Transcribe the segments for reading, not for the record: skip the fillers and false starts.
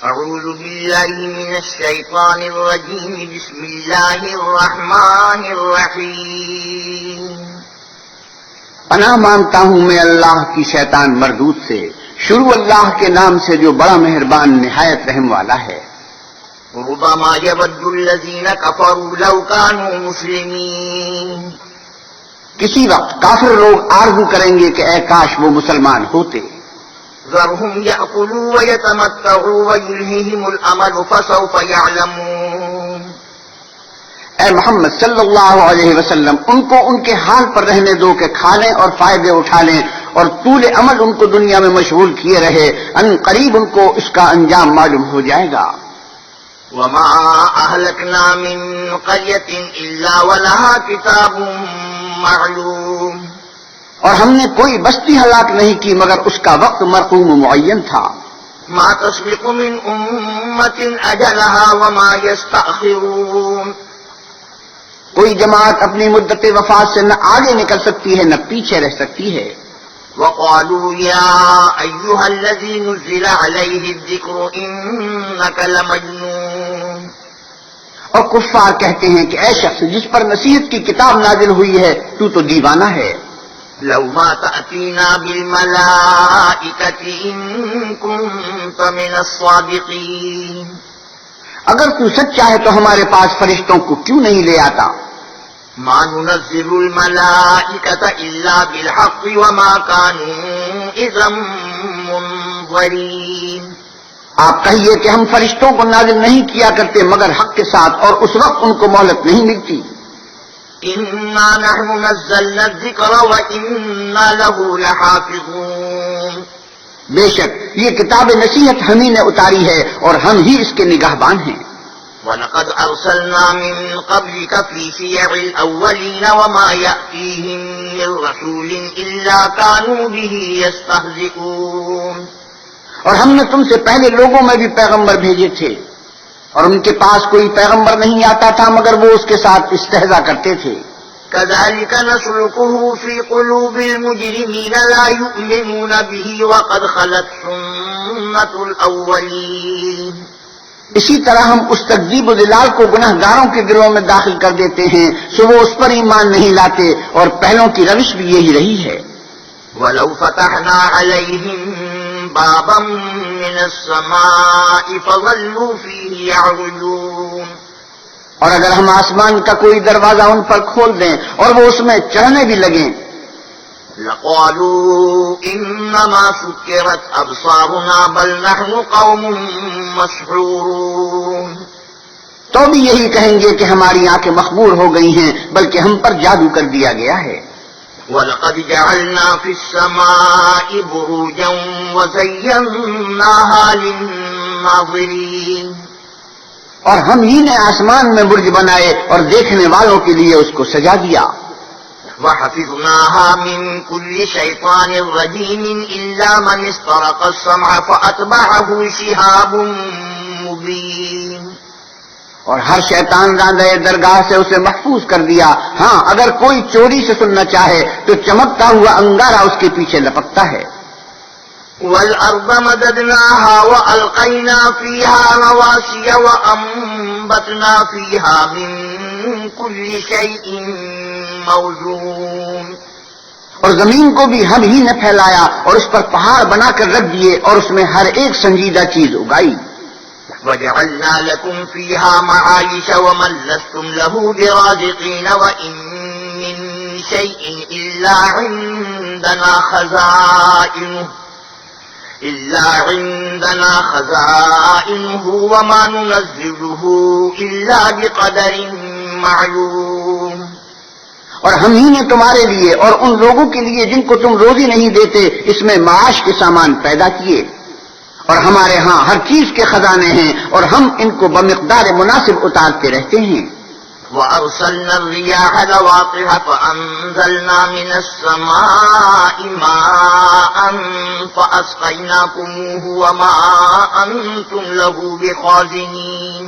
اعوذ باللہ من الشیطان الرجیم بسم اللہ الرحمن الرحیم پناہ مانگتا ہوں میں اللہ کی شیطان مردود سے، شروع اللہ کے نام سے جو بڑا مہربان نہایت رحم والا ہے۔ ربما يود الذین کفروا لو كانوا مسلمین، کسی وقت کافر لوگ آرزو کریں گے کہ اے کاش وہ مسلمان ہوتے۔ ذرهم يأكلوا ويتمتعوا ويلههم الأمل فسوف يعلمون۔ اے محمد صلی اللہ علیہ وسلم، ان کو ان کے حال پر رہنے دو کہ کھا لیں اور فائدے اٹھا لیں، اور طول عمل ان کو دنیا میں مشغول کیے رہے، ان قریب ان کو اس کا انجام معلوم ہو جائے گا۔ وما أهلكنا من قرية إلا ولها كتاب معلوم، اور ہم نے کوئی بستی ہلاک نہیں کی مگر اس کا وقت مرقوم و معین تھا۔ ما تسبق من أمة أجلها وما يستأخرون، کوئی جماعت اپنی مدت وفات سے نہ آگے نکل سکتی ہے نہ پیچھے رہ سکتی ہے۔ وقالوا يا أيها الذي نزل عليه الذكر إنك لمجنون، اور کفار کہتے ہیں کہ اے شخص جس پر نصیحت کی کتاب نازل ہوئی ہے تو دیوانہ ہے۔ لو ما تأتينا بالملائكة إن كنت من الصادقين، اگر تو سچا ہے تو ہمارے پاس فرشتوں کو کیوں نہیں لے آتا؟ ما ننزل الملائكة إلا بالحق وما كانوا إذا منظرين، آپ کہیے کہ ہم فرشتوں کو نازل نہیں کیا کرتے مگر حق کے ساتھ، اور اس وقت ان کو مہلت نہیں ملتی۔ إنا نحن نزلنا الذكر وإنا له لحافظون، بے شک یہ کتاب نصیحت ہم ہی نے اتاری ہے اور ہم ہی اس کے نگہبان ہیں۔ وَلَقَدْ أَرْسَلْنَا مِن قَبْلِكَ فِي شِيَعِ الْأَوَّلِينَ وَمَا يَأْتِيهِم مِّن رَّسُولٍ إِلَّا كَانُوا بِهِ يَسْتَهْزِئُونَ، اور ہم نے تم سے پہلے لوگوں میں بھی پیغمبر بھیجے تھے، اور ان کے پاس کوئی پیغمبر نہیں آتا تھا مگر وہ اس کے ساتھ استہزاء کرتے تھے۔ كَذَلِكَ نَسْلُكُهُ فِي قُلُوبِ الْمُجْرِمِينَ لَا يُؤْمِنُونَ بِهِ وَقَدْ خَلَتْ سُنَّةُ الْأَوَّلِينَ، اسی طرح ہم اس تکذیب و دلال کو گناہ گاروں کے گروہ میں داخل کر دیتے ہیں سو وہ اس پر ایمان نہیں لاتے، اور پہلوں کی روش بھی یہی رہی ہے۔ وَلَوْ فَتَحْنَا عَلَيْهِم بَابًا مِّنَ السَّمَاءِ فَظَلُّوا فِيهِ يَعْرُجُونَ، اور اگر ہم آسمان کا کوئی دروازہ ان پر کھول دیں اور وہ اس میں چڑھنے بھی لگیں، لَقَالُوا إِنَّمَا سُكِّرَتْ أَبْصَارُنَا بَلْ نَحْنُ قَوْمٌ مَّسْحُورُونَ، تو بھی یہی کہیں گے کہ ہماری آنکھیں مخمور ہو گئی ہیں بلکہ ہم پر جادو کر دیا گیا ہے۔ وَلَقَدْ جَعَلْنَا فِي السَّمَاءِ بُرُوجًا وَزَيَّنَّاهَا لِلنَّاظِرِينَ، اور ہم ہی نے آسمان میں برج بنائے اور دیکھنے والوں کے لیے اس کو سجا دیا۔ وَحَفِظْنَاهَا مِن كُلِّ شَيْطَانٍ رَّجِيمٍ إِلَّا مَنِ اسْتَرَقَ السَّمْعَ فَأَتْبَعَهُ شِهَابٌ مُّبِينٌ، اور ہر شیطان راندہ درگاہ سے اسے محفوظ کر دیا، ہاں اگر کوئی چوری سے سننا چاہے تو چمکتا ہوا انگارہ اس کے پیچھے لپکتا ہے۔ وَالْأَرْضَ مَدَدْنَاهَا وَأَلْقَيْنَا فِيهَا رَوَاسِيَ وَأَنبَتْنَا فِيهَا مِن كُلِّ شَيْءٍ مَّوْزُونٍ، اور زمین کو بھی ہم ہی نے پھیلایا اور اس پر پہاڑ بنا کر رکھ دیے اور اس میں ہر ایک سنجیدہ چیز اگائی۔ وَجَعَلْنَا لَكُمْ فِيهَا مَعَايِشَ وَمَن لَّسْتُمْ لَهُ بِرَازِقِينَ وَإِن مِّن شَيْءٍ إِلَّا عِندَنَا خَزَائِنُهُ وَمَا نُنَزِّلُهُ إِلَّا بِقَدَرٍ مَّعْلُومٍ، اور ہم ہی نے تمہارے لیے اور ان لوگوں کے لیے جن کو تم روزی نہیں دیتے اس میں معاش کے سامان پیدا کیے، اور ہمارے ہاں ہر چیز کے خزانے ہیں اور ہم ان کو بمقدار مناسب اتارتے رہتے ہیں۔ وَأَرْسَلْنَا الرِّيَاحَ لَوَاقِحَ فَأَنزَلْنَا مِنَ السَّمَاءِ مَاءً فَأَسْقَيْنَاكُمُوهُ وَمَا أَنتُمْ لَهُ بِخَازِنِينَ،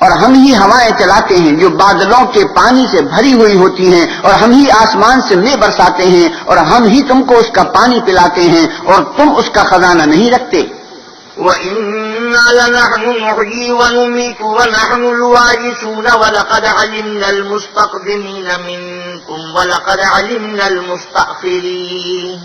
اور ہم ہی ہوائیں چلاتے ہیں جو بادلوں کے پانی سے بھری ہوئی ہوتی ہیں، اور ہم ہی آسمان سے مے برساتے ہیں، اور ہم ہی تم کو اس کا پانی پلاتے ہیں اور تم اس کا خزانہ نہیں رکھتے۔ وَإِنَّ إنا لنحن نحيي ونميت ونحن الوارثون ولقد علمنا المستقدمين منكم ولقد علمنا المستأخرين.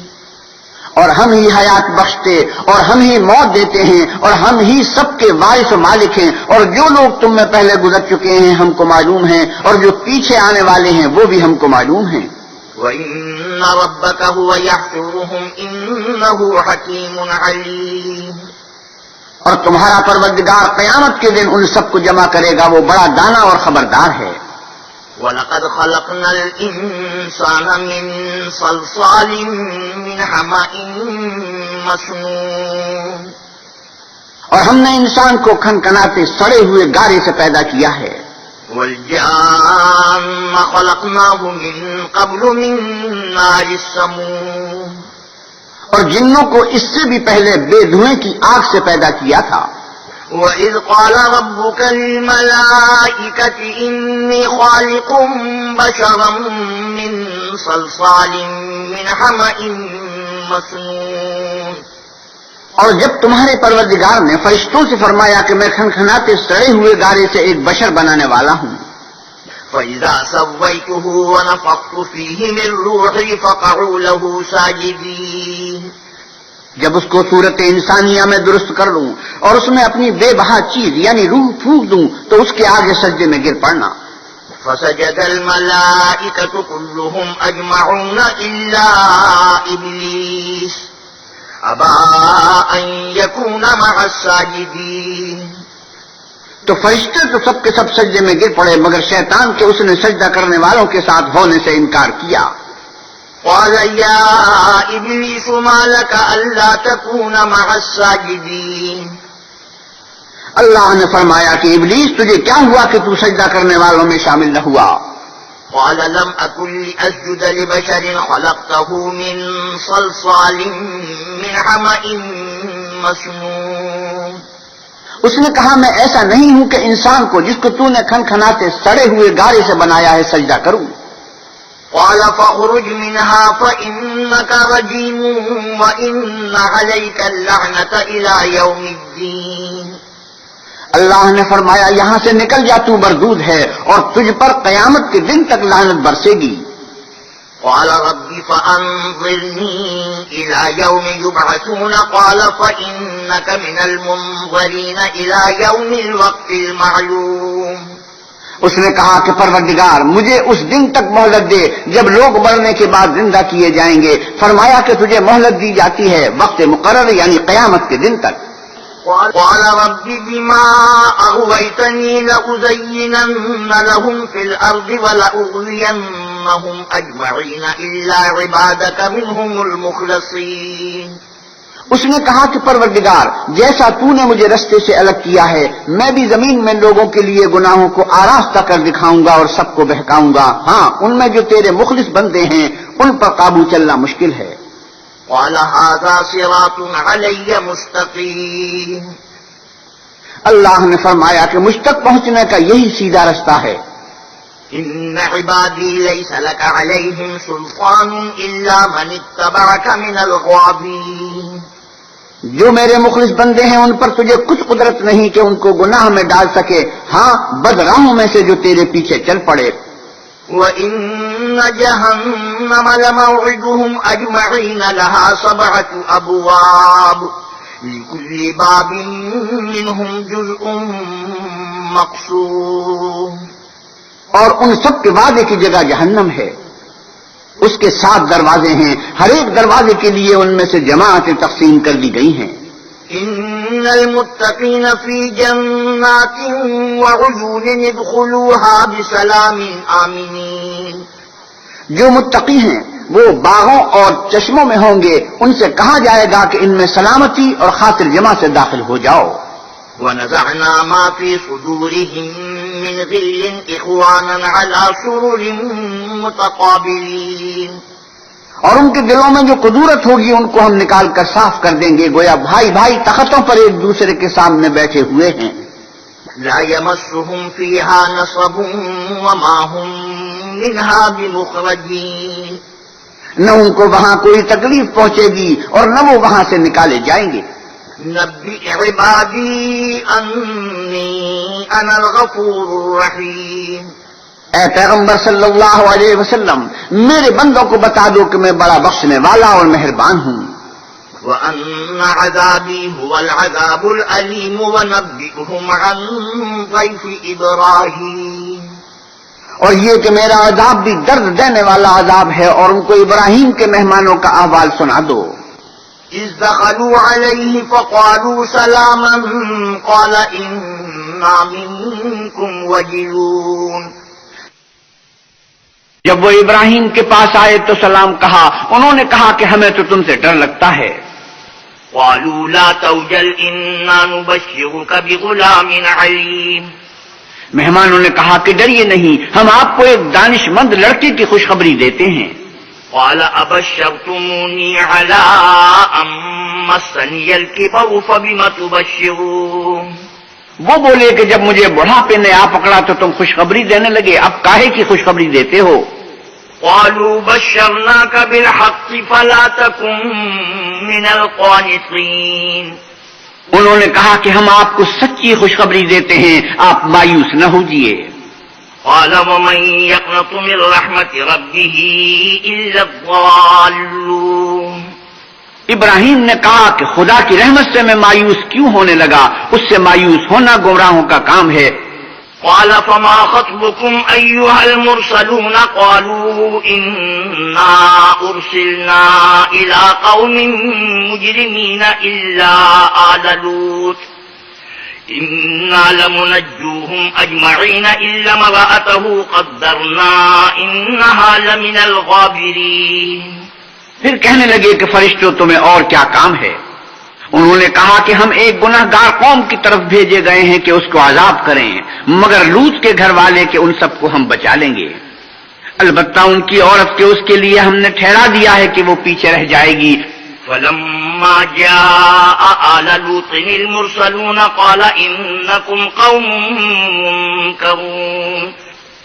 اور ہم ہی حیات بخشتے اور ہم ہی موت دیتے ہیں اور ہم ہی سب کے وارث و مالک ہیں، اور جو لوگ تم میں پہلے گزر چکے ہیں ہم کو معلوم ہیں، اور جو پیچھے آنے والے ہیں وہ بھی ہم کو معلوم ہیں. وَإِنَّ رَبَّكَ هُوَ يَحْشُرُهُمْ إِنَّهُ حَكِيمٌ عَلِيمٌ. اور تمہارا پروردگار قیامت کے دن ان سب کو جمع کرے گا، وہ بڑا دانا اور خبردار ہے. وَلَقَدْ خَلَقْنَا الْإِنسَانَ مِنْ صَلْصَالٍ مِنْ حَمَإٍ مَسْنُونٍ. اور ہم نے انسان کو کھنکھناتے سڑے ہوئے گارے سے پیدا کیا ہے. وَالْجَانَّ خَلَقْنَاهُ مِنْ قَبْلُ مِنْ نَارِ السَّمُومِ. اور جنوں کو اس سے بھی پہلے بے دھوئیں کی آگ سے پیدا کیا تھا. وَإِذْ قَالَ رَبُّكَ لِلْمَلَائِكَةِ إِنِّي خَالِقٌ بَشَرًا مِّن صَلْصَالٍ مِّنْ حَمَإٍ مَّسْنُونٍ. اور جب تمہارے پروردگار نے فرشتوں سے فرمایا کہ میں کھنکھناتے سڑے ہوئے گارے سے ایک بشر بنانے والا ہوں، فَإِذَا سَوَّيْتُهُ وَنَفَخْتُ فِيهِ مِن رُّوحِي فَقَعُوا لَهُ سَاجِدِينَ. جب اس کو صورت انسانیہ میں درست کر لوں اور اس میں اپنی بے بہا چیز یعنی روح پھونک دوں تو اس کے آگے سجدے میں گر پڑنا. فسجد الملائكة كلهم أجمعون إلا إبليس أبى أن يكون مع الساجدين. تو فرشتے تو سب کے سب سجدے میں گر پڑے مگر شیطان کے اس نے سجدہ کرنے والوں کے ساتھ ہونے سے انکار کیا. قال يا إبليس ما لك ألا تكون مع الساجدين. اللہ نے فرمایا کہ ابلیس تجھے کیا ہوا کہ تو سجدہ کرنے والوں میں شامل نہ ہوا. قال لم أكن لأسجد لبشر خلقته من صلصال من حمأ مسنون. اس نے کہا میں ایسا نہیں ہوں کہ انسان کو جس کو تو نے کھنکھناتے سڑے ہوئے گارے سے بنایا ہے سجدہ کروں. قال فاخرج منها فإنك رجيم وإن عليك اللعنة إلى يوم الدين. اللہ نے فرمایا یہاں سے نکل جا تو مردود ہے اور تجھ پر قیامت کے دن تک لعنت برسے گی. قال رب فأنظرني إلى يوم يبعثون قال فإنك من المنظرين إلى يوم الوقت المعلوم. اس نے کہا کہ پروردگار مجھے اس دن تک مہلت دے جب لوگ مرنے کے بعد زندہ کیے جائیں گے. فرمایا کہ تجھے مہلت دی جاتی ہے وقت مقرر یعنی قیامت کے دن تک. قال رب بما أغويتني لأزينن لهم في الأرض ولأغوينهم أجمعين إلا عبادك منهم المخلصين. اس نے کہا کہ پروردگار جیسا تو نے مجھے رستے سے الگ کیا ہے میں بھی زمین میں لوگوں کے لیے گناہوں کو آراستہ کر دکھاؤں گا اور سب کو بہکاؤں گا. ہاں ان میں جو تیرے مخلص بندے ہیں ان پر قابو چلنا مشکل ہے. قال هذا صراط علي مستقيم. اللہ نے فرمایا کہ مجھ تک پہنچنے کا یہی سیدھا رستہ ہے. إن عبادي ليس لك عليهم سلطان إلا من اتبعك من الغابين. جو میرے مخلص بندے ہیں ان پر تجھے کچھ قدرت نہیں کہ ان کو گناہ میں ڈال سکے، ہاں بدراہوں میں سے جو تیرے پیچھے چل پڑے. وَإِنَّ جَهَنَّمَ لَمَوْعِدُهُمْ أَجْمَعِينَ لَهَا 7 أَبْوَابٍ لِكُلِّ بَابٍ مِّنْهُمْ جُزْءٌ مَّقْسُومٌ. اور ان سب کے وعدے کی جگہ جہنم ہے، اس کے 7 دروازے ہیں، ہر ایک دروازے کے لیے ان میں سے جماعتیں تقسیم کر دی گئی ہیں. إن المتقين في جنات وعيون ادخلوها بسلام آمنين. جو متقی ہیں وہ باغوں اور چشموں میں ہوں گے، ان سے کہا جائے گا کہ ان میں سلامتی اور خاطر جمع سے داخل ہو جاؤ. ونزعنا ما في صدورهم من غل إخوانا على سرر متقابلين. اور ان کے دلوں میں جو قدورت ہوگی ان کو ہم نکال کر صاف کر دیں گے گویا بھائی بھائی تختوں پر ایک دوسرے کے سامنے بیٹھے ہوئے ہیں. لا يمسهم فيها نصب وما هم منها بمخرجين. نہ ان کو وہاں کوئی تکلیف پہنچے گی اور نہ وہ وہاں سے نکالے جائیں گے. نبئ عبادی انی انا الغفور الرحیم، اے پیغمبر صلی اللہ علیہ وسلم میرے بندوں کو بتا دو کہ میں بڑا بخشنے والا اور مہربان ہوں، وَأَنَّ عَذَابِي هُوَ الْعَذَابُ الْأَلِيمُ وَنَبِّئْهُمْ عَنْ ضَيْفِ إِبْرَاهِيمَ، اور یہ کہ میرا عذاب بھی درد دینے والا عذاب ہے، اور ان کو ابراہیم کے مہمانوں کا احوال سنا دو۔ إِذْ دَخَلُوا عَلَيْهِ فَقَالُوا سَلَامًا قَالَ إِنَّا مِنكُمْ وَجِلُونَ، جب وہ ابراہیم کے پاس آئے تو سلام کہا، انہوں نے کہا کہ ہمیں تو تم سے ڈر لگتا ہے۔ قَالُوا لَا تَوْجَلْ إِنَّا نُبَشِّرُكَ بِغُلَامٍ عَلِيمٍ، مہمانوں نے کہا کہ ڈریے نہیں، ہم آپ کو ایک دانش مند لڑکے کی خوشخبری دیتے ہیں۔ قال أبشرتموني على أن مسني الكبر فبم تبشرون، وہ بولے کہ جب مجھے بڑھاپے نے آ پکڑا تو تم خوشخبری دینے لگے، اب کاہے کی خوشخبری دیتے ہو؟ قالوا بشرناك بالحق فلا تكن من القانطين، انہوں نے کہا کہ ہم آپ کو سچی خوشخبری دیتے ہیں، آپ مایوس نہ ہوجیے۔ قال ومن يقنط من رحمة ربه إلا الضالون، ابراہیم نے کہا کہ خدا کی رحمت سے میں مایوس کیوں ہونے لگا، اس سے مایوس ہونا گمراہوں کا کام ہے۔ قال فما خطبكم أيها المرسلون قالوا إنا أرسلنا إلى قوم مجرمين إلا آل لوط إنا لمنجوهم أجمعين إلا امرأته قدرنا إنها لمن الغابرين، پھر کہنے لگے کہ فرشتوں تمہیں اور کیا کام ہے؟ انہوں نے کہا کہ ہم ایک گناہ گار قوم کی طرف بھیجے گئے ہیں کہ اس کو عذاب کریں، مگر لوط کے گھر والے کہ ان سب کو ہم بچا لیں گے، البتہ ان کی عورت کے اس کے لیے ہم نے ٹھہرا دیا ہے کہ وہ پیچھے رہ جائے گی۔ فلما جاء آل لوط المرسلون قال إنكم قوم منكرون،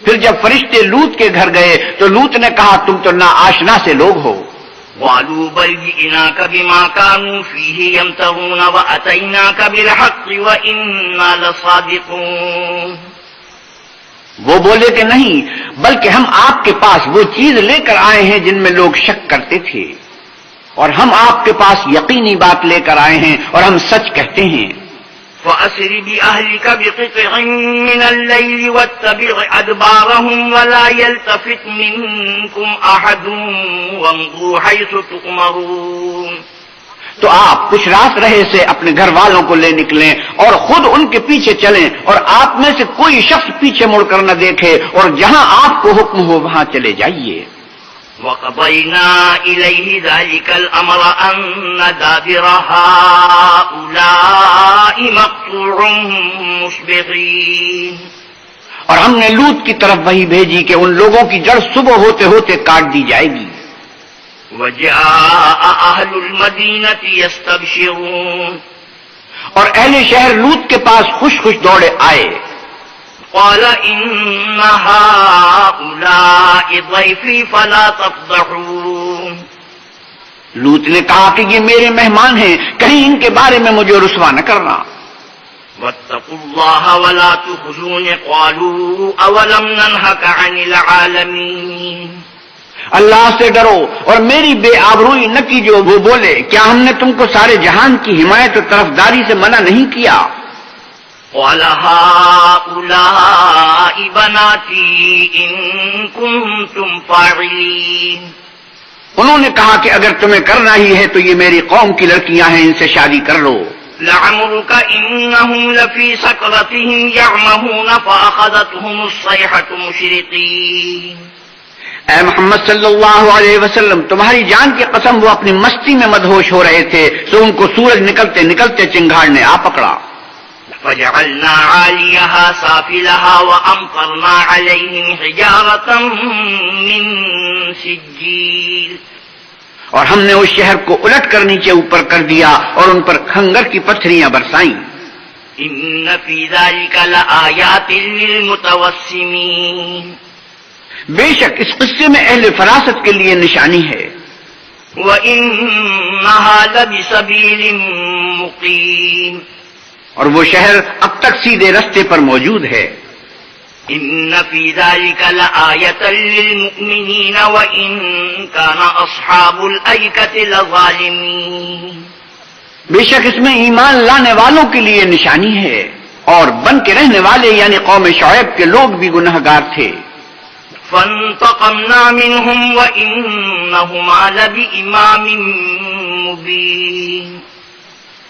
پھر جب فرشتے لوط کے گھر گئے تو لوط نے کہا تم تو نا آشنا سے لوگ ہو۔ قالوا بل جئناك بما كانوا فيه يمترون وأتيناك بالحق وإنا لصادقون، وہ بولے کہ نہیں، بلکہ ہم آپ کے پاس وہ چیز لے کر آئے ہیں جن میں لوگ شک کرتے تھے، اور ہم آپ کے پاس یقینی بات لے کر آئے ہیں اور ہم سچ کہتے ہیں۔ فأسر بأهلك بقطع من الليل واتبع أدبارهم ولا يلتفت منكم أحد وامضوا حيث تؤمرون، تو آپ کچھ رات رہے سے اپنے گھر والوں کو لے نکلیں اور خود ان کے پیچھے چلیں، اور آپ میں سے کوئی شخص پیچھے مڑ کر نہ دیکھے، اور جہاں آپ کو حکم ہو وہاں چلے جائیے۔ وقضينا إليه ذلك الأمر أن دابر هؤلاء مقطوع مصبحين، اور ہم نے لوط کی طرف وہی بھیجی کہ ان لوگوں کی جڑ صبح ہوتے ہوتے کاٹ دی جائے گی۔ وجاء أهل المدينة يستبشرون، اور اہل شہر لوط کے پاس خوش خوش دوڑے آئے۔ قال إن هؤلاء ضيفي فلا تفضحون، لوط نے کہا کہ یہ میرے مہمان ہیں، کہیں ان کے بارے میں مجھے رسوا نہ کرنا۔ واتقوا الله ولا تخزون قالوا أولم ننهك عن العالمين، اللہ سے ڈرو اور میری بے آبروئی نہ کیجو۔ وہ بولے کیا ہم نے تم کو سارے جہان کی حمایت و طرفداری سے منع نہیں کیا؟ قال هؤلاء بناتي إن كنتم فاعلين، انہوں نے کہا کہ اگر تمہیں کرنا ہی ہے تو یہ میری قوم کی لڑکیاں ہیں، ان سے شادی کر لو۔ لعمرك إنهم لفي سكرتهم يعمهون فأخذتهم الصيحة مشرقين، اے محمد صلی اللہ علیہ وسلم تمہاری جان کی قسم وہ اپنی مستی میں مدہوش ہو رہے تھے تو ان کو سورج نکلتے نکلتے چنگاڑ نے آ پکڑا۔ فجعلنا عاليها سافلها وأمطرنا عليهم حجارة من سجيل، اور ہم نے اس شہر کو الٹ کر نیچے اوپر کر دیا اور ان پر کھنگر کی پتھریاں برسائیں۔ إن في ذلك لآيات للمتوسمين، بے شک اس قصے میں اہل فراست کے لیے نشانی ہے۔ وَإِنَّهَا لَبِسَبِيلٍ مقیم. اور وہ شہر اب تک سیدھے رستے پر موجود ہے. ان فی ذلک لآیۃ للمؤمنین وان کان اصحاب الایکۃ لظالمین. بے شک اس میں ایمان لانے والوں کے لیے نشانی ہے اور بن کے رہنے والے یعنی قوم شعیب کے لوگ بھی گنہگار تھے. فانتقمنا منهم وانہما لبإمام مبین.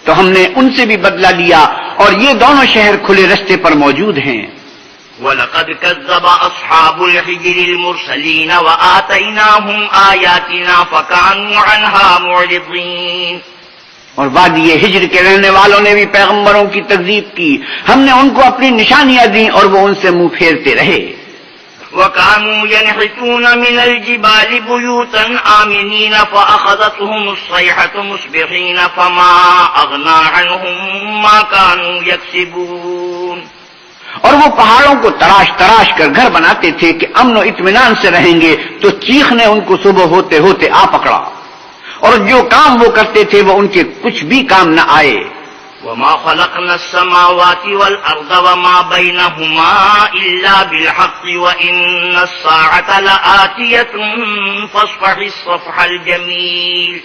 تو ہم نے ان سے بھی بدلہ لیا اور یہ دونوں شہر کھلے رستے پر موجود ہیں. وَلَقَدْ كَذَّبَ أَصْحَابُ الْحِجْرِ الْمُرْسَلِينَ وَآتَيْنَاهُمْ آيَاتِنَا فَكَانُوا عَنْهَا مُعْرِضِينَ. اور وادی ہجر کے رہنے والوں نے بھی پیغمبروں کی تکذیب کی. ہم نے ان کو اپنی نشانیاں دیں اور وہ ان سے منہ پھیرتے رہے. وَكَانُوا يَنْحِتُونَ مِنَ الْجِبَالِ بُيُوتًا آمِنِينَ فَأَخَذَتْهُمُ الصَّيْحَةُ مُصْبِحِينَ فَمَا أَغْنَىٰ عَنْهُم مَّا كَانُوا يَكْسِبُونَ. اور وہ پہاڑوں کو تراش تراش کر گھر بناتے تھے کہ امن و اطمینان سے رہیں گے، تو چیخ نے ان کو صبح ہوتے ہوتے آ پکڑا اور جو کام وہ کرتے تھے وہ ان کے کچھ بھی کام نہ آئے. وَمَا خَلَقْنَا السَّمَاوَاتِ وَالْأَرْضَ وَمَا بَيْنَهُمَا إِلَّا بِالْحَقِّ وَإِنَّ السَّاعَةَ لَآتِيَةٌ فَاصْفَحِ الصَّفْحَ الْجَمِيلَ.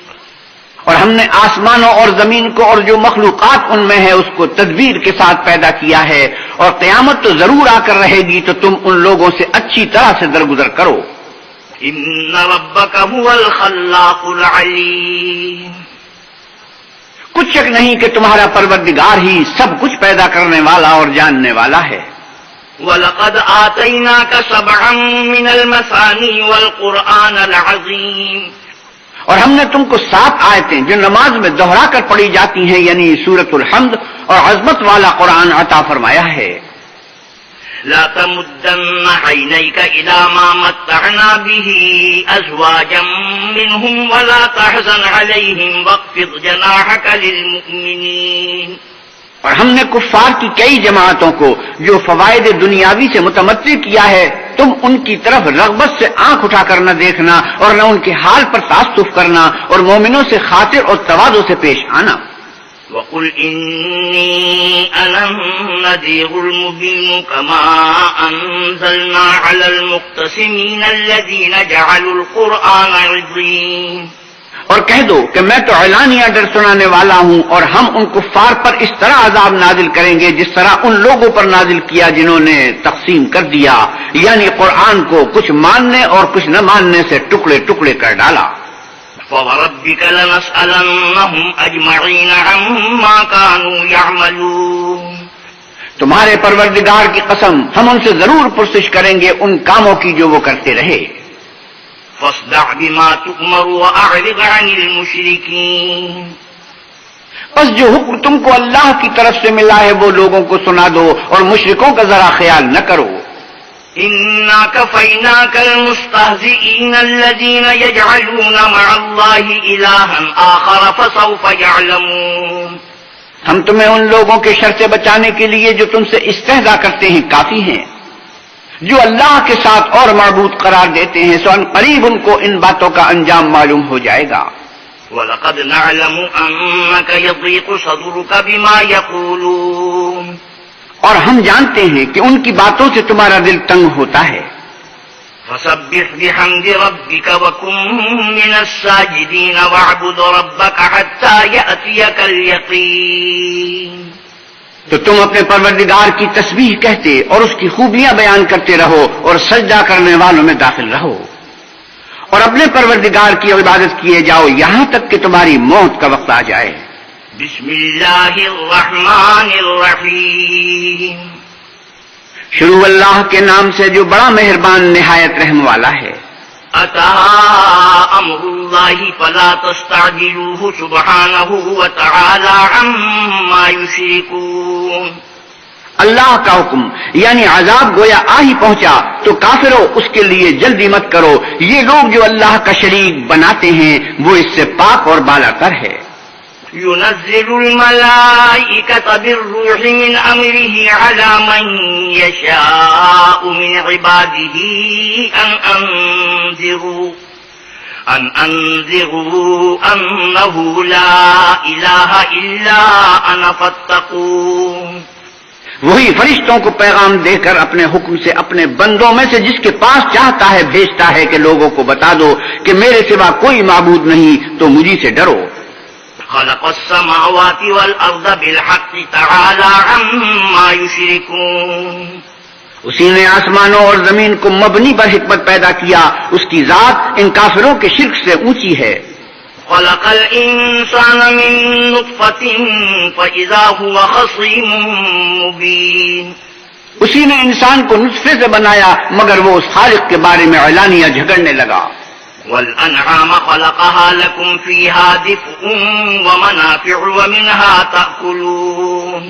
اور ہم نے آسمانوں اور زمین کو اور جو مخلوقات ان میں ہے اس کو تدبیر کے ساتھ پیدا کیا ہے، اور قیامت تو ضرور آ کر رہے گی، تو تم ان لوگوں سے اچھی طرح سے درگزر کرو. ان ربک هو الخلاق العلیم. کچھ شک نہیں کہ تمہارا پروردگار ہی سب کچھ پیدا کرنے والا اور جاننے والا ہے. وَلَقَدْ آتَيْنَاكَ سَبْعًا مِّنَ الْمَثَانِي وَالْقُرْآنَ الْعَظِيمَ. اور ہم نے تم کو 7 آیتیں جو نماز میں دہرا کر پڑھی جاتی ہیں یعنی سورۃ الحمد اور عظمت والا قرآن عطا فرمایا ہے. لا تمدن عينيك إلى ما متعنا به أزواجا منهم ولا تحزن عليهم واخفض جناحك للمؤمنين. اور ہم نے کفار کی کئی جماعتوں کو جو فوائد دنیاوی سے متمتع کیا ہے، تم ان کی طرف رغبت سے آنکھ اٹھا کر نہ دیکھنا اور نہ ان کے حال پر تعصب کرنا، اور مومنوں سے خاطر اور تواضع سے پیش آنا. وَقُلْ إِنِّي أَنَا النَّذِيرُ الْمُبِينُ كَمَا أَنزَلْنَا عَلَى الْمُقْتَسِمِينَ الَّذِينَ جَعَلُوا الْقُرْآنَ عِضِينَ. اور کہہ دو کہ میں تو اعلانیہ ڈر سنانے والا ہوں، اور ہم ان کفار پر اس طرح عذاب نازل کریں گے جس طرح ان لوگوں پر نازل کیا جنہوں نے تقسیم کر دیا، یعنی قرآن کو کچھ ماننے اور کچھ نہ ماننے سے ٹکڑے ٹکڑے کر ڈالا. فَوَرَبِّكَ لَنَسْأَلَنَّهُمْ أَجْمَعِينَ عَمَّا كَانُوا يَعْمَلُونَ. تمہارے پروردگار کی قسم ہم ان سے ضرور پرسش کریں گے ان کاموں کی جو وہ کرتے رہے. فَاصْدَعْ بِمَا تُؤْمَرُ وَأَعْرِضْ عَنِ الْمُشْرِكِينَ. بس جو حکم تم کو اللہ کی طرف سے ملا ہے وہ لوگوں کو سنا دو اور مشرکوں کا ذرا خیال نہ کرو. إِنَّا كَفَيْنَاكَ الْمُسْتَهْزِئِينَ الَّذِينَ يَجْعَلُونَ مَعَ اللَّهِ إِلَٰهًا آخَرَ فَسَوْفَ يَعْلَمُونَ. ہم تمہیں ان لوگوں کے شر سے بچانے کے لیے جو تم سے استہزاء کرتے ہیں کافی ہیں، جو اللہ کے ساتھ اور معبود قرار دیتے ہیں، سو ان قریب ان کو ان باتوں کا انجام معلوم ہو جائے گا. وَلَقَدْ نَعْلَمُ أَنَّكَ يَضِيقُ صَدْرُكَ بِمَا يَقُولُونَ. اور ہم جانتے ہیں کہ ان کی باتوں سے تمہارا دل تنگ ہوتا ہے. فَسَبِّحْ بِحَمْدِ رَبِّكَ وَكُن مِّنَ السَّاجِدِينَ وَاعْبُدْ رَبَّكَ حَتَّىٰ يَأْتِيَكَ الْيَقِينُ. تو تم اپنے پروردگار کی تسبیح کہتے اور اس کی خوبیاں بیان کرتے رہو اور سجدہ کرنے والوں میں داخل رہو، اور اپنے پروردگار کی عبادت کیے جاؤ یہاں تک کہ تمہاری موت کا وقت آ جائے. بسم اللہ الرحمن الرحیم. شروع اللہ کے نام سے جو بڑا مہربان نہایت رحم والا ہے. اتی امر اللہ فلا تستعجلوه سبحانہ وتعالی عما یشرکون. اللہ کا حکم یعنی عذاب گویا آ ہی پہنچا تو کافروں اس کے لیے جلدی مت کرو. یہ لوگ جو اللہ کا شریک بناتے ہیں وہ اس سے پاک اور بالا تر ہے. ينزل الملائكة بالروح من أمره على من يشاء من عباده أن أن أنذروا أنه لا إله إلا أنا فاتقون. وہی فرشتوں کو پیغام دے کر اپنے حکم سے اپنے بندوں میں سے جس کے پاس چاہتا ہے بھیجتا ہے کہ لوگوں کو بتا دو کہ میرے سوا کوئی معبود نہیں تو مجھی سے ڈرو. خلق السماوات والأرض بالحق تعالى عما يشركون. اسی نے آسمانوں اور زمین کو مبنی پر حکمت پیدا کیا، اس کی ذات ان کافروں کے شرک سے اونچی ہے. خلق الإنسان من نطفة فإذا هو خصيم مبين. اسی نے انسان کو نطفے سے بنایا مگر وہ اس خالق کے بارے میں اعلانیہ جھگڑنے لگا. والأنعام خلقها لكم فيها دفء ومنافع ومنها تأكلون.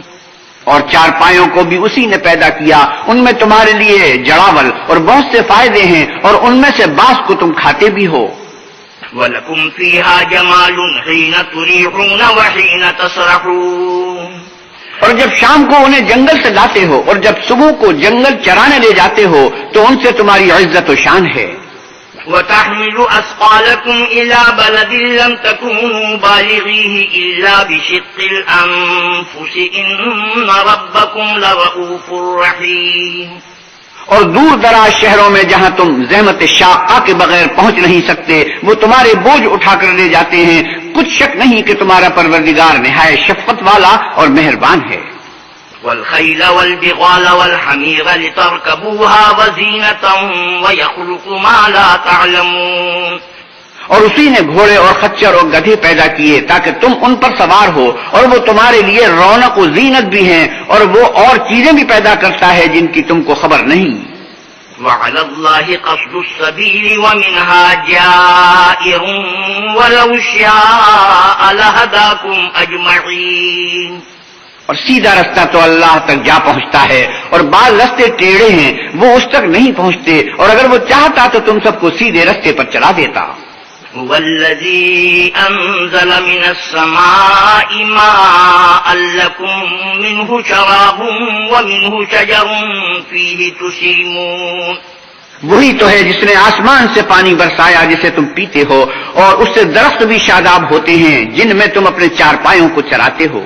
اور چارپائیوں کو بھی اسی نے پیدا کیا، ان میں تمہارے لیے جڑاول اور بہت سے فائدے ہیں اور ان میں سے بعض کو تم کھاتے بھی ہو. وَلَكُمْ فِيهَا جَمَالٌ حِينَ تُرِيحُونَ وَحِينَ تَسْرَحُونَ. اور جب شام کو انہیں جنگل سے لاتے ہو اور جب صبح کو جنگل چرانے لے جاتے ہو تو ان سے تمہاری عزت و شان ہے. وَتَحْمِلُ أَثْقَالَكُمْ إِلَى بَلَدٍ لَّمْ تَكُونُوا بَالِغِيهِ إِلَّا بِشِقِّ الْأَنفُسِ إِنَّ رَبَّكُمْ لَرَءُوفٌ رَّحِيمٌ. اور دور دراز شہروں میں جہاں تم زحمت شاقہ کے بغیر پہنچ نہیں سکتے وہ تمہارے بوجھ اٹھا کر لے جاتے ہیں. کچھ شک نہیں کہ تمہارا پروردگار نہایت شفقت والا اور مہربان ہے. والخيل والبغال والحمير لتركبوها وزينة ويخلق ما لا تعلمون. اور اسی نے گھوڑے اور خچر اور گدھے پیدا کیے تاکہ تم ان پر سوار ہو اور وہ تمہارے لیے رونق و زینت بھی ہیں اور وہ اور چیزیں بھی پیدا کرتا ہے جن کی تم کو خبر نہیں. وعلى الله قصد السبيل ومنها جائر ولو شاء لهداكم أجمعين. اور سیدھا رستہ تو اللہ تک جا پہنچتا ہے اور بعض رستے ٹیڑھے ہیں وہ اس تک نہیں پہنچتے اور اگر وہ چاہتا تو تم سب کو سیدھے رستے پر چلا دیتا. هو الذي أنزل من السماء ماء لكم منه شراب ومنه شجر فيه تسيمون. وہی تو ہے جس نے آسمان سے پانی برسایا جسے تم پیتے ہو اور اس سے درخت بھی شاداب ہوتے ہیں جن میں تم اپنے چارپائیوں کو چراتے ہو.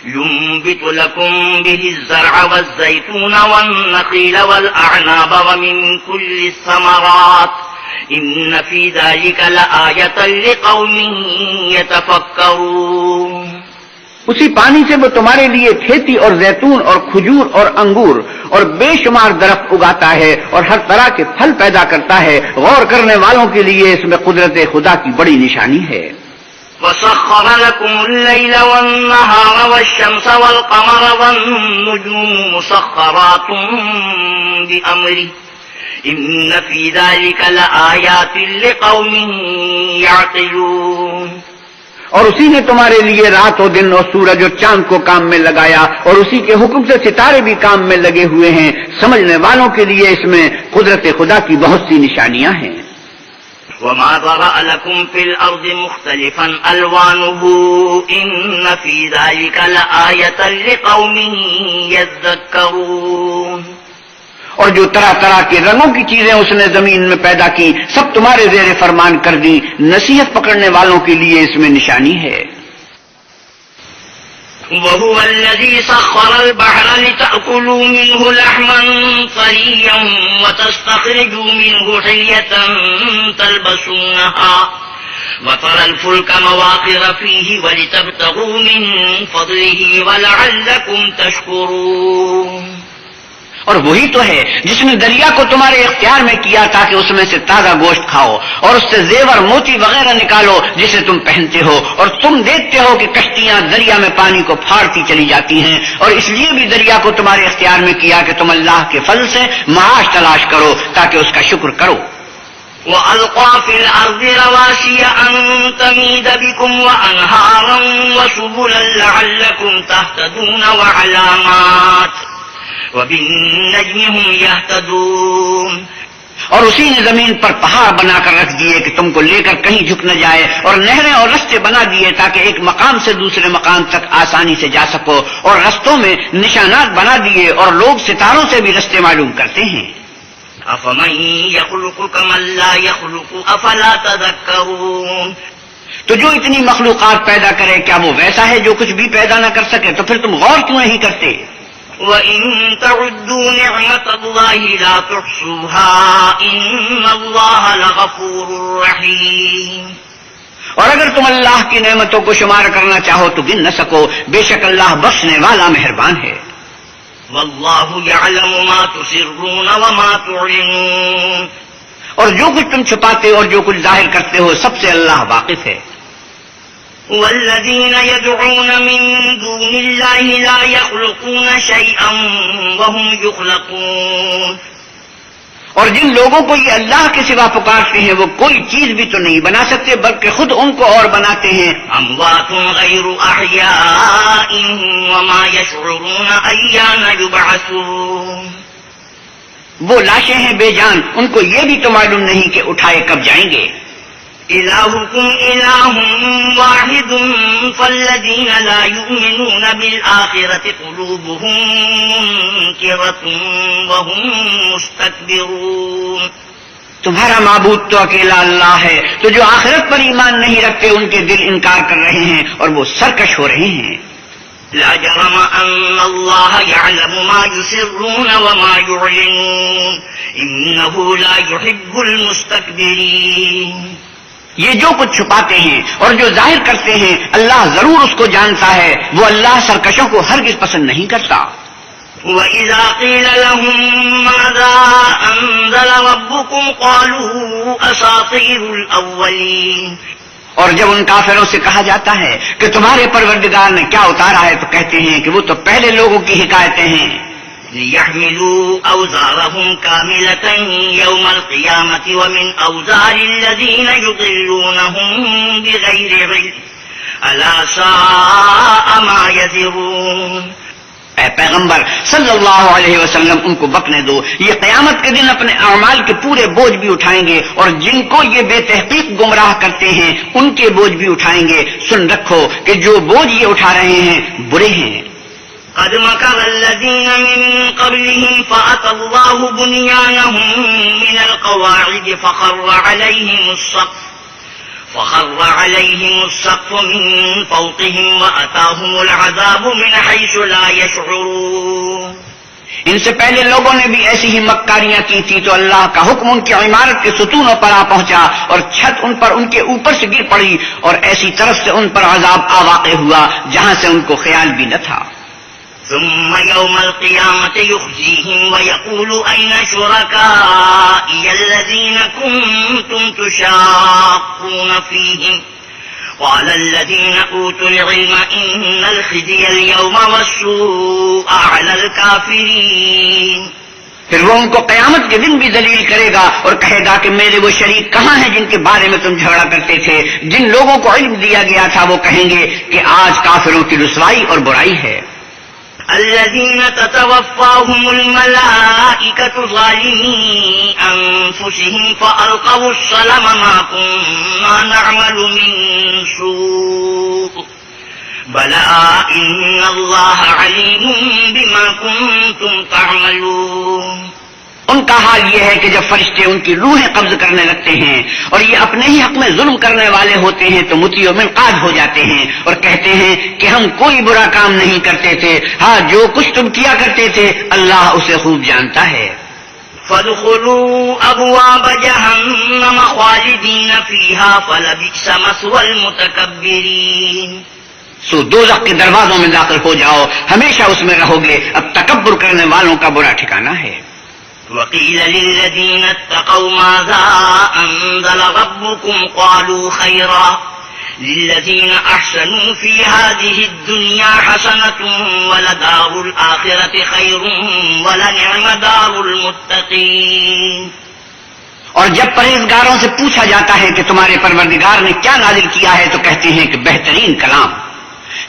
ينبت لكم به الزرع والزيتون والنخيل والأعناب ومن كل الثمرات إن في ذلك لآية لقوم يتفكرون. اسی پانی سے وہ تمہارے لیے کھیتی اور زیتون اور کھجور اور انگور اور بے شمار درخت اگاتا ہے اور ہر طرح کے پھل پیدا کرتا ہے. غور کرنے والوں کے لیے اس میں قدرت خدا کی بڑی نشانی ہے. وسخر لكم الليل والنهار والشمس والقمر والنجوم مسخرات بأمره إن في ذلك لآيات لقوم يعقلون. اور اسی نے تمہارے لیے رات و دن اور سورج اور چاند کو کام میں لگایا اور اسی کے حکم سے ستارے بھی کام میں لگے ہوئے ہیں. سمجھنے والوں کے لیے اس میں قدرت خدا کی بہت سی نشانیاں ہیں. وما ذرأ لكم في الأرض مختلفا ألوانه إن في ذلك لآية لقوم يذكرون. اور جو طرح طرح کے رنگوں کی چیزیں اس نے زمین میں پیدا کی سب تمہارے زیر فرمان کر دی. نصیحت پکڑنے والوں کے لیے اس میں نشانی ہے. وهو الذي سخر البحر لتأكلوا منه لحما طريا وتستخرجوا منه حلية تلبسونها وترى الفلك مواخر فيه ولتبتغوا من فضله ولعلكم تشكرون. اور وہی تو ہے جس نے دریا کو تمہارے اختیار میں کیا تاکہ اس میں سے تازہ گوشت کھاؤ اور اس سے زیور موتی وغیرہ نکالو جسے تم پہنتے ہو. اور تم دیکھتے ہو کہ کشتیاں دریا میں پانی کو پھاڑتی چلی جاتی ہیں اور اس لیے بھی دریا کو تمہارے اختیار میں کیا کہ تم اللہ کے فضل سے معاش تلاش کرو تاکہ اس کا شکر کرو. وَأَلْقَى فِي الْأَرْضِ رَوَاسِيَ أَن تَمِيدَ بِكُمْ وَأَنْهَارًا وَسُبُلًا لَعَلَّكُمْ تَهْتَدُونَ وَعَلَامَاتٍ وَبِالنَّجْمِ هُمْ يَهْتَدُونَ. اور اسی نے زمین پر پہاڑ بنا کر رکھ دیے کہ تم کو لے کر کہیں جھک نہ جائے اور نہریں اور رستے بنا دیے تاکہ ایک مقام سے دوسرے مقام تک آسانی سے جا سکو اور رستوں میں نشانات بنا دیے اور لوگ ستاروں سے بھی رستے معلوم کرتے ہیں. افمن يخلق كمن لا يخلق افلا تذكرون. تو جو اتنی مخلوقات پیدا کرے کیا وہ ویسا ہے جو کچھ بھی پیدا نہ کر سکے؟ تو پھر تم غور کیوں نہیں کرتے؟ وَإِن تَعُدُّوا نِعْمَةَ اللَّهِ لَا تُحْصُوهَا إِنَّ اللَّهَ لَغَفُورٌ رَّحِيمٌ. اور اگر تم اللہ کی نعمتوں کو شمار کرنا چاہو تو گن نہ سکو، بے شک اللہ بخشنے والا مہربان ہے. وَاللَّهُ يَعْلَمُ مَا تُسِرُّونَ وَمَا تُعْلِنُونَ. اور جو کچھ تم چھپاتے اور جو کچھ ظاہر کرتے ہو سب سے اللہ واقف ہے. والذين يدعون من دون الله لا يخلقون شيئا وهم يخلقون. اور جن لوگوں کو یہ اللہ کے سوا پکارتے ہیں وہ کوئی چیز بھی تو نہیں بنا سکتے بلکہ خود ان کو اور بناتے ہیں. اموات غیر احیاء وما يشعرون ایان یبعثون. وہ لاشیں ہیں بے جان، ان کو یہ بھی تو معلوم نہیں کہ اٹھائے کب جائیں گے. الہکم الہ واحد فالذین لا یؤمنون بالآخرة قلوبهم منکرة وهم مستکبرون. تمہارا معبود تو اکیلا اللہ ہے، تو جو آخرت پر ایمان نہیں رکھتے ان کے دل انکار کر رہے ہیں اور وہ سرکش ہو رہے ہیں. لا جرم ان اللہ یعلم ما یسرون وما یعلنون انہ لا يحب المستکبرین. یہ جو کچھ چھپاتے ہیں اور جو ظاہر کرتے ہیں اللہ ضرور اس کو جانتا ہے، وہ اللہ سرکشوں کو ہرگز پسند نہیں کرتا. وَإِذَا قِيلَ لَهُم مَّاذَا أَنزَلَ رَبُّكُمْ قَالُوا أَسَاطِيرُ الْأَوَّلِينَ. اور جب ان کافروں سے کہا جاتا ہے کہ تمہارے پروردگار نے کیا اتارا ہے تو کہتے ہیں کہ وہ تو پہلے لوگوں کی حکایتیں ہیں. لِيَحْمِلُوا أَوْزَارَهُمْ كَامِلَةً يَوْمَ الْقِيَامَةِ وَمِنْ أَوْزَارِ الَّذِينَ يُضِلُّونَهُم بِغَيْرِ عِلْمٍ أَلَا سَاءَ مَا يَزِرُونَ. اے پیغمبر صلی اللہ علیہ وسلم ان کو بکنے دو، یہ قیامت کے دن اپنے اعمال کے پورے بوجھ بھی اٹھائیں گے اور جن کو یہ بے تحقیق گمراہ کرتے ہیں ان کے بوجھ بھی اٹھائیں گے. سن رکھو کہ جو بوجھ یہ اٹھا رہے ہیں برے ہیں. قد مكر الذين من قبلهم فأتى الله بنيانهم من القواعد فخر عليهم السقف من فوقهم وأتاهم العذاب من حيث لا يشعرون. ان سے پہلے لوگوں نے بھی ایسی ہی مکاریاں کی تھی تو اللہ کا حکم ان کی عمارت کے ستونوں پر آ پہنچا اور چھت ان پر ان کے اوپر سے گر پڑی اور ایسی طرف سے ان پر عذاب واقع ہوا جہاں سے ان کو خیال بھی نہ تھا. ثم يوم القيامة يخزيهم ويقول أين شركائي الذين كنتم تشاقون فيهم قال الذين أوتوا العلم إن الخزي اليوم والسوء على الكافرين. پھر وہ ان کو قیامت کے دن بھی ذلیل کرے گا اور کہے گا کہ میرے وہ شریک کہاں ہیں جن کے بارے میں تم جھگڑا کرتے تھے. جن لوگوں کو علم دیا گیا تھا وہ کہیں گے کہ آج کافروں کی رسوائی اور برائی ہے. الذين تتوفاهم الملائكة ظالمي أنفسهم فألقوا السلم ما كنا نعمل من سوء بلى إن الله عليم بما كنتم تعملون. ان کا حال یہ ہے کہ جب فرشتے ان کی روحیں قبض کرنے لگتے ہیں اور یہ اپنے ہی حق میں ظلم کرنے والے ہوتے ہیں تو مطیع و منقاد ہو جاتے ہیں اور کہتے ہیں کہ ہم کوئی برا کام نہیں کرتے تھے، ہاں جو کچھ تم کیا کرتے تھے اللہ اسے خوب جانتا ہے. فادخلوا أبواب جهنم خالدين فيها فلبئس مثوى المتكبرين. سو دوزخ کے دروازوں میں داخل ہو جاؤ، ہمیشہ اس میں رہو گے، اب تکبر کرنے والوں کا برا ٹھکانہ ہے. وقيل للذين اتقوا ماذا أنزل ربكم قالوا خيرا للذين أحسنوا في هذه الدنيا حسنة ولدار الآخرة خير ولنعم دار المتقين. اور جب پرہیزگاروں سے پوچھا جاتا ہے کہ تمہارے پروردگار نے کیا نازل کیا ہے تو کہتے ہیں کہ بہترین کلام.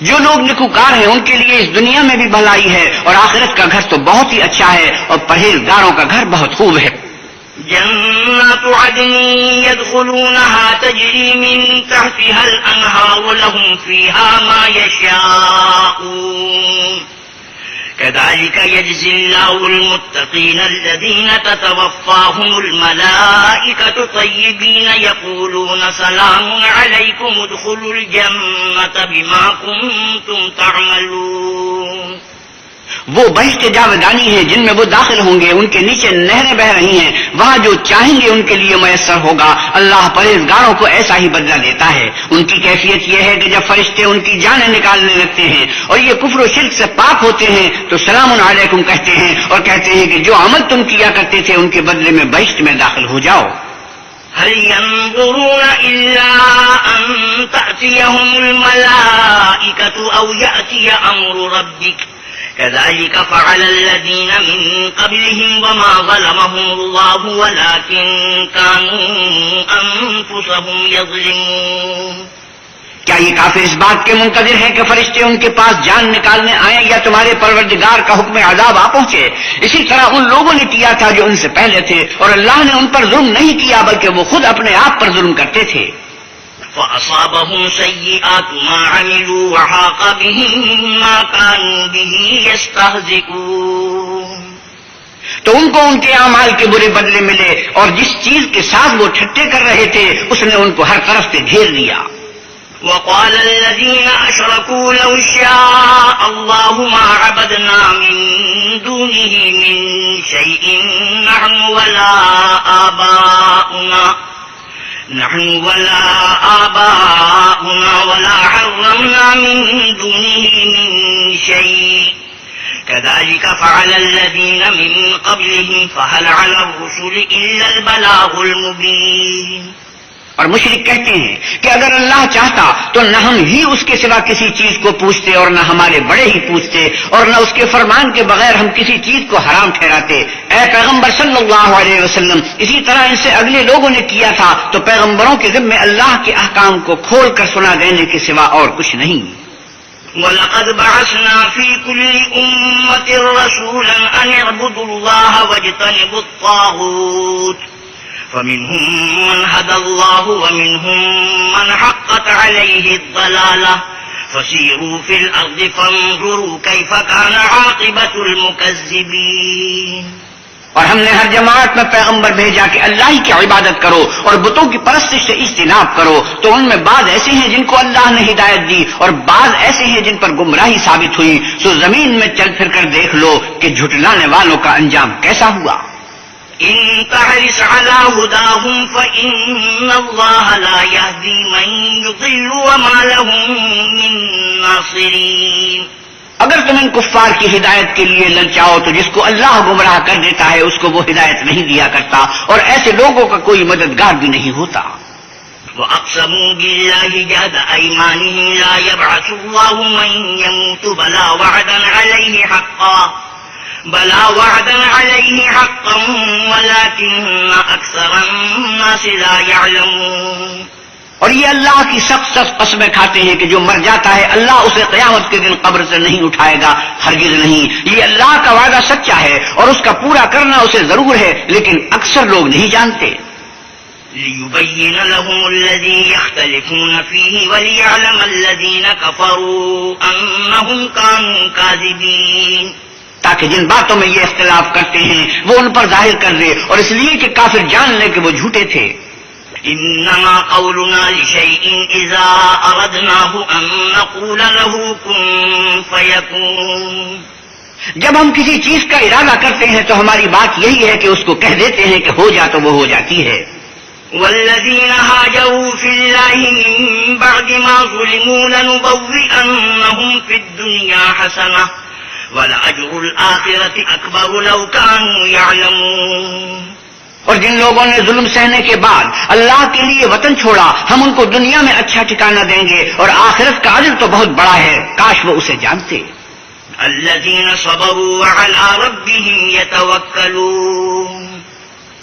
جو لوگ نیکوکار ہیں ان کے لیے اس دنیا میں بھی بھلائی ہے اور آخرت کا گھر تو بہت ہی اچھا ہے اور پرہیزگاروں کا گھر بہت خوب ہے. جنات عدن يدخلونها تجري من تحتها الأنهار لهم فيها ما يشاءون كذلك يجزي الله المتقين الذين تتوفاهم الملائكة طيبين يقولون سلام عليكم ادخلوا الجنة بما كنتم تعملون. وہ بہشت جاودانی ہیں جن میں وہ داخل ہوں گے، ان کے نیچے نہریں بہ رہی ہیں، وہاں جو چاہیں گے ان کے لیے میسر ہوگا. اللہ پرہیزگاروں کو ایسا ہی بدلہ دیتا ہے. ان کی کیفیت یہ ہے کہ جب فرشتے ان کی جانیں نکالنے لگتے ہیں اور یہ کفر و شرک سے پاک ہوتے ہیں تو سلام علیکم کہتے ہیں اور کہتے ہیں کہ جو عمل تم کیا کرتے تھے ان کے بدلے میں بہشت میں داخل ہو جاؤ. هل ينظرون إلا أن تأتيهم الملائكة أو يأتي أمر ربك كذلك فعل الذين من قبلهم وما ظلمهم الله ولكن كانوا أنفسهم يظلمون. کیا یہ کافر اس بات کے منتظر ہے کہ فرشتے ان کے پاس جان نکالنے آئیں یا تمہارے پروردگار کا حکم عذاب آ پہنچے؟ اسی طرح ان لوگوں نے کیا تھا جو ان سے پہلے تھے، اور اللہ نے ان پر ظلم نہیں کیا بلکہ وہ خود اپنے آپ پر ظلم کرتے تھے. فأصابهم سيئات ما عملوا وحاق بهم ما كانوا به يستهزئون. تو ان کو ان کے اعمال کے برے بدلے ملے اور جس چیز کے ساتھ وہ ٹھٹے کر رہے تھے اس نے ان کو ہر طرف سے گھیر لیا. وقال الذين أشركوا لو شاء الله ما عبدنا من دونه من شيء نحن ولا آباؤنا ولا حرمنا من دونه من شيء كذلك فعل الذين من قبلهم فهل على الرسل إلا البلاغ المبين. اور مشرک کہتے ہیں کہ اگر اللہ چاہتا تو نہ ہم ہی اس کے سوا کسی چیز کو پوچھتے اور نہ ہمارے بڑے ہی پوچھتے اور نہ اس کے فرمان کے بغیر ہم کسی چیز کو حرام ٹھہراتے. اے پیغمبر صلی اللہ علیہ وسلم، اسی طرح ان سے اگلے لوگوں نے کیا تھا تو پیغمبروں کے ذمے اللہ کے احکام کو کھول کر سنا دینے کے سوا اور کچھ نہیں. وَلَقَدْ بَعَثْنَا فِي كُلِّ أُمَّةٍ رَسُولًا أَنِ اعْبُدُوا اللَّهَ وَاجْتَنِبُوا الطَّاغُوتَ فَمِنْهُمْ مَنْ هَدَى اللَّهُ وَمِنْهُمْ مَنْ حَقَّتْ عَلَيْهِ الضَّلَالَةُ فَسِيرُوا فِي الْأَرْضِ فَانظُرُوا كَيْفَ كَانَ عَاقِبَةُ الْمُكَذِّبِينَ. اور ہم نے ہر جماعت میں پیغمبر بھیجا کہ اللہ ہی کی عبادت کرو اور بتوں کی پرستش سے اجتناب کرو. تو ان میں بعض ایسے ہیں جن کو اللہ نے ہدایت دی اور بعض ایسے ہیں جن پر گمراہی ثابت ہوئی. سو زمین میں چل پھر کر دیکھ لو کہ جھٹلانے والوں کا انجام کیسا ہوا. إن تحرص على هداهم فإن الله لا يهدي من يضل وما لهم من ناصرين. اگر تم ان کفار کی ہدایت کے لیے للچاؤ تو جس کو اللہ گمراہ کر دیتا ہے اس کو وہ ہدایت نہیں دیا کرتا اور ایسے لوگوں کا کوئی مددگار بھی نہیں ہوتا. وَأَقْسَمُوا بِاللَّهِ جَهْدَ أَيْمَانِهِمْ لَا يَبْعَثُ اللَّهُ مَن يَمُوتُ بَلَا وَعْدًا عَلَيْهِ حَقًّا وَلَكِنَّ أَكْثَرَ النَّاسِ لَا يَعْلَمُونَ. اور یہ اللہ کی سخت سخت قسمیں کھاتے ہیں کہ جو مر جاتا ہے اللہ اسے قیامت کے دن قبر سے نہیں اٹھائے گا، ہرگز نہیں. یہ اللہ کا وعدہ سچا ہے اور اس کا پورا کرنا اسے ضرور ہے، لیکن اکثر لوگ نہیں جانتے. لِيُبَيِّنَ لَهُمُ الَّذِي يَخْتَلِفُونَ فِيهِ وَلِيَعْلَمَ الَّذِينَ كَفَرُوا أَنَّهُمْ كَانُوا كَاذِبِينَ. تاکہ جن باتوں میں یہ اختلاف کرتے ہیں وہ ان پر ظاہر کر دے اور اس لیے کہ کافر جان لے کہ وہ جھوٹے تھے. انما قولنا لشيء اذا اردناه ان نقول له كن فيكون. جب ہم کسی چیز کا ارادہ کرتے ہیں تو ہماری بات یہی ہے کہ اس کو کہہ دیتے ہیں کہ ہو جا تو وہ ہو جاتی ہے. والذين هاجروا في الله من بعد ما ظلموا لنبوئنهم في الدنيا حسنة ولأجر الآخرة أكبر لو كانوا يعلمون. اور جن لوگوں نے ظلم سہنے کے بعد اللہ کے لیے وطن چھوڑا ہم ان کو دنیا میں اچھا ٹھکانہ دیں گے اور آخرت کا اجر تو بہت بڑا ہے، کاش وہ اسے جانتے. الذين صبروا وعلى ربهم يتوكلون.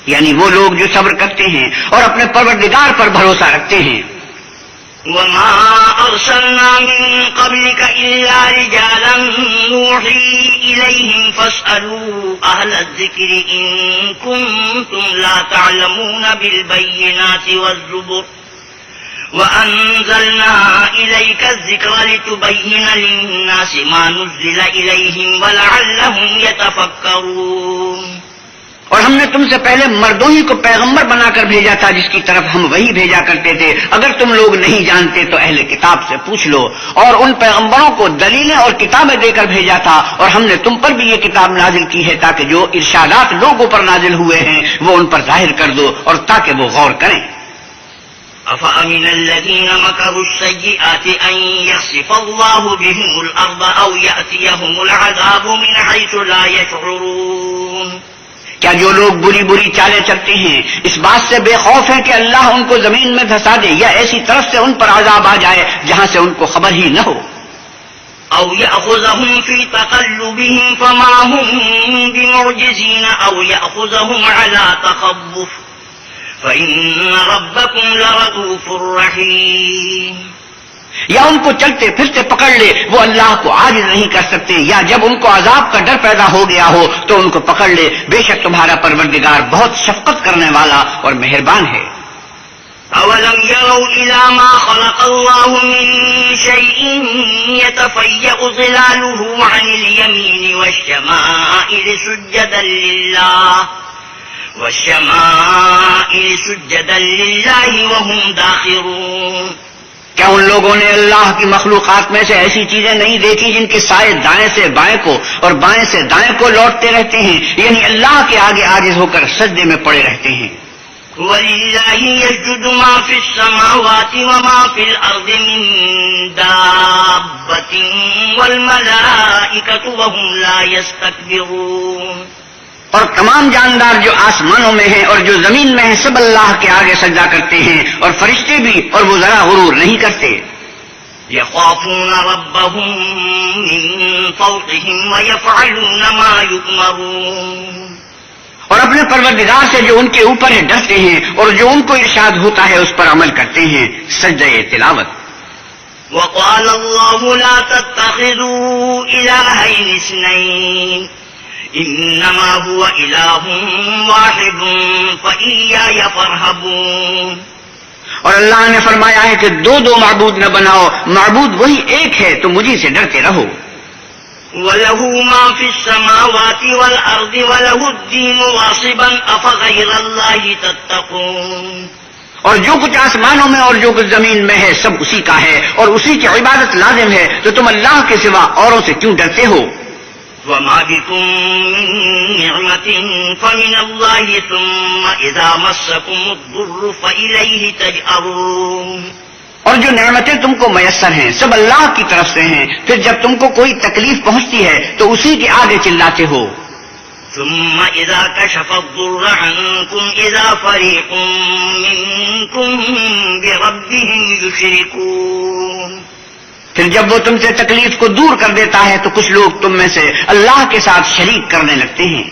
یعنی وہ لوگ جو صبر کرتے ہیں اور اپنے پروردگار پر بھروسہ رکھتے ہیں. وما أرسلنا من قبلك إلا رجالا نوحي إليهم فاسألوا أهل الذكر إن كنتم لا تعلمون بالبينات والزبر وَأَنزَلْنَا إِلَيْكَ الذِّكْرَ لِتُبَيِّنَ لِلنَّاسِ مَا نُزِّلَ إِلَيْهِمْ وَلَعَلَّهُمْ يَتَفَكَّرُونَ اور ہم نے تم سے پہلے مردوں ہی کو پیغمبر بنا کر بھیجا تھا جس کی طرف ہم وہی بھیجا کرتے تھے. اگر تم لوگ نہیں جانتے تو اہل کتاب سے پوچھ لو. اور ان پیغمبروں کو دلیلیں اور کتابیں دے کر بھیجا تھا. اور ہم نے تم پر بھی یہ کتاب نازل کی ہے تاکہ جو ارشادات لوگوں پر نازل ہوئے ہیں وہ ان پر ظاہر کر دو اور تاکہ وہ غور کریں. أَفَأَمِنَ الَّذِينَ مَكَرُوا السَّيِّئَاتِ أَن يَخْسِفَ اللَّهُ بِهِمُ الْأَرْضَ أَوْ يَأْتِيَهُمُ الْعَذَابُ مِنْ حَيْثُ لَا يَشْعُرُونَ. کیا جو لوگ بری بری چالیں چلتے ہیں اس بات سے بے خوف ہیں کہ اللہ ان کو زمین میں دھسا دے یا ایسی طرف سے ان پر عذاب آ جائے جہاں سے ان کو خبر ہی نہ ہو؟ أَوْ يَأْخُذَهُمْ فِي تَقَلُّبِهِمْ فَمَا هُمْ بِمُعْجِزِينَ أَوْ يَأْخُذَهُمْ عَلَى تَخَوُّفٍ فَإِنَّ رَبَّكُمْ لَرَءُوفٌ رَحِيمٌ. یا ان کو چلتے پھرتے پکڑ لے وہ اللہ کو عاجز نہیں کر سکتے، یا جب ان کو عذاب کا ڈر پیدا ہو گیا ہو تو ان کو پکڑ لے. بے شک تمہارا پروردگار بہت شفقت کرنے والا اور مہربان ہے. أَوَلَمْ يَرَوْا إِلَى مَا خَلَقَ اللَّهُ مِن شَيْءٍ يَتَفَيَّأُ ظِلَالُهُ عَنِ الْيَمِينِ وَالشَّمَائِلِ سُجَّدًا لِلَّهِ وَهُمْ دَاخِرُونَ. کیا ان لوگوں نے اللہ کی مخلوقات میں سے ایسی چیزیں نہیں دیکھی جن کے سائے دائیں سے بائیں کو اور بائیں سے دائیں کو لوٹتے رہتے ہیں، یعنی اللہ کے آگے عاجز ہو کر سجدے میں پڑے رہتے ہیں. وَلِلَّهِ يَسْجُدُ مَا فِي السَّمَاوَاتِ وَمَا فِي الْأَرْضِ مِن دَابَّةٍ وَالْمَلَائِكَةُ وَهُمْ لَا يَسْتَكْبِرُونَ. اور تمام جاندار جو آسمانوں میں ہیں اور جو زمین میں ہیں سب اللہ کے آگے سجدہ کرتے ہیں، اور فرشتے بھی، اور وہ ذرا غرور نہیں کرتے. يَخَافُونَ رَبَّهُم مِّن فَوْقِهِمْ وَيَفْعَلُونَ مَا يُؤْمَرُونَ. اور اپنے پروردگار سے جو ان کے اوپر ہے ڈرتے ہیں اور جو ان کو ارشاد ہوتا ہے اس پر عمل کرتے ہیں. سجدہ تلاوت. وَقَالَ اللَّهُ لَا تَتَّخِذُوا إِلَٰهَيْنِ اثْنَيْنِ إِنَّمَا هُوَ إِلَٰهٌ وَاحِدٌ فَإِيَّايَ فَارْهَبُونِ. اور اللہ نے فرمایا ہے کہ دو معبود نہ بناؤ، معبود وہی ایک ہے تو مجھے سے ڈرتے رہو. وَلَهُ مَا فِي السَّمَاوَاتِ وَالْأَرْضِ وَلَهُ الدِّينُ وَاصِبًا أَفَغَيْرَ اللَّهِ تَتَّقُونَ. اور جو کچھ آسمانوں میں اور جو کچھ زمین میں ہے سب اسی کا ہے اور اسی کی عبادت لازم ہے، تو تم اللہ کے سوا اوروں سے کیوں ڈرتے ہو؟ وَمَا بِكُم مِّن نِّعْمَةٍ فَمِنَ اللَّهِ ثُمَّ إِذَا مَسَّكُمُ الضُّرُّ فَإِلَيْهِ تَجْأَرُونَ. اور جو نعمتیں تم کو میسر ہیں سب اللہ کی طرف سے ہیں، پھر جب تم کو کوئی تکلیف پہنچتی ہے تو اسی کے آگے چلاتے ہو. ثُمَّ إِذَا كَشَفَ الضُّرَّ عَنكُمْ إِذَا فَرِيقٌ مِّنكُم بِرَبِّهِمْ يُشْرِكُونَ. پھر جب وہ تم سے تکلیف کو دور کر دیتا ہے تو کچھ لوگ تم میں سے اللہ کے ساتھ شریک کرنے لگتے ہیں.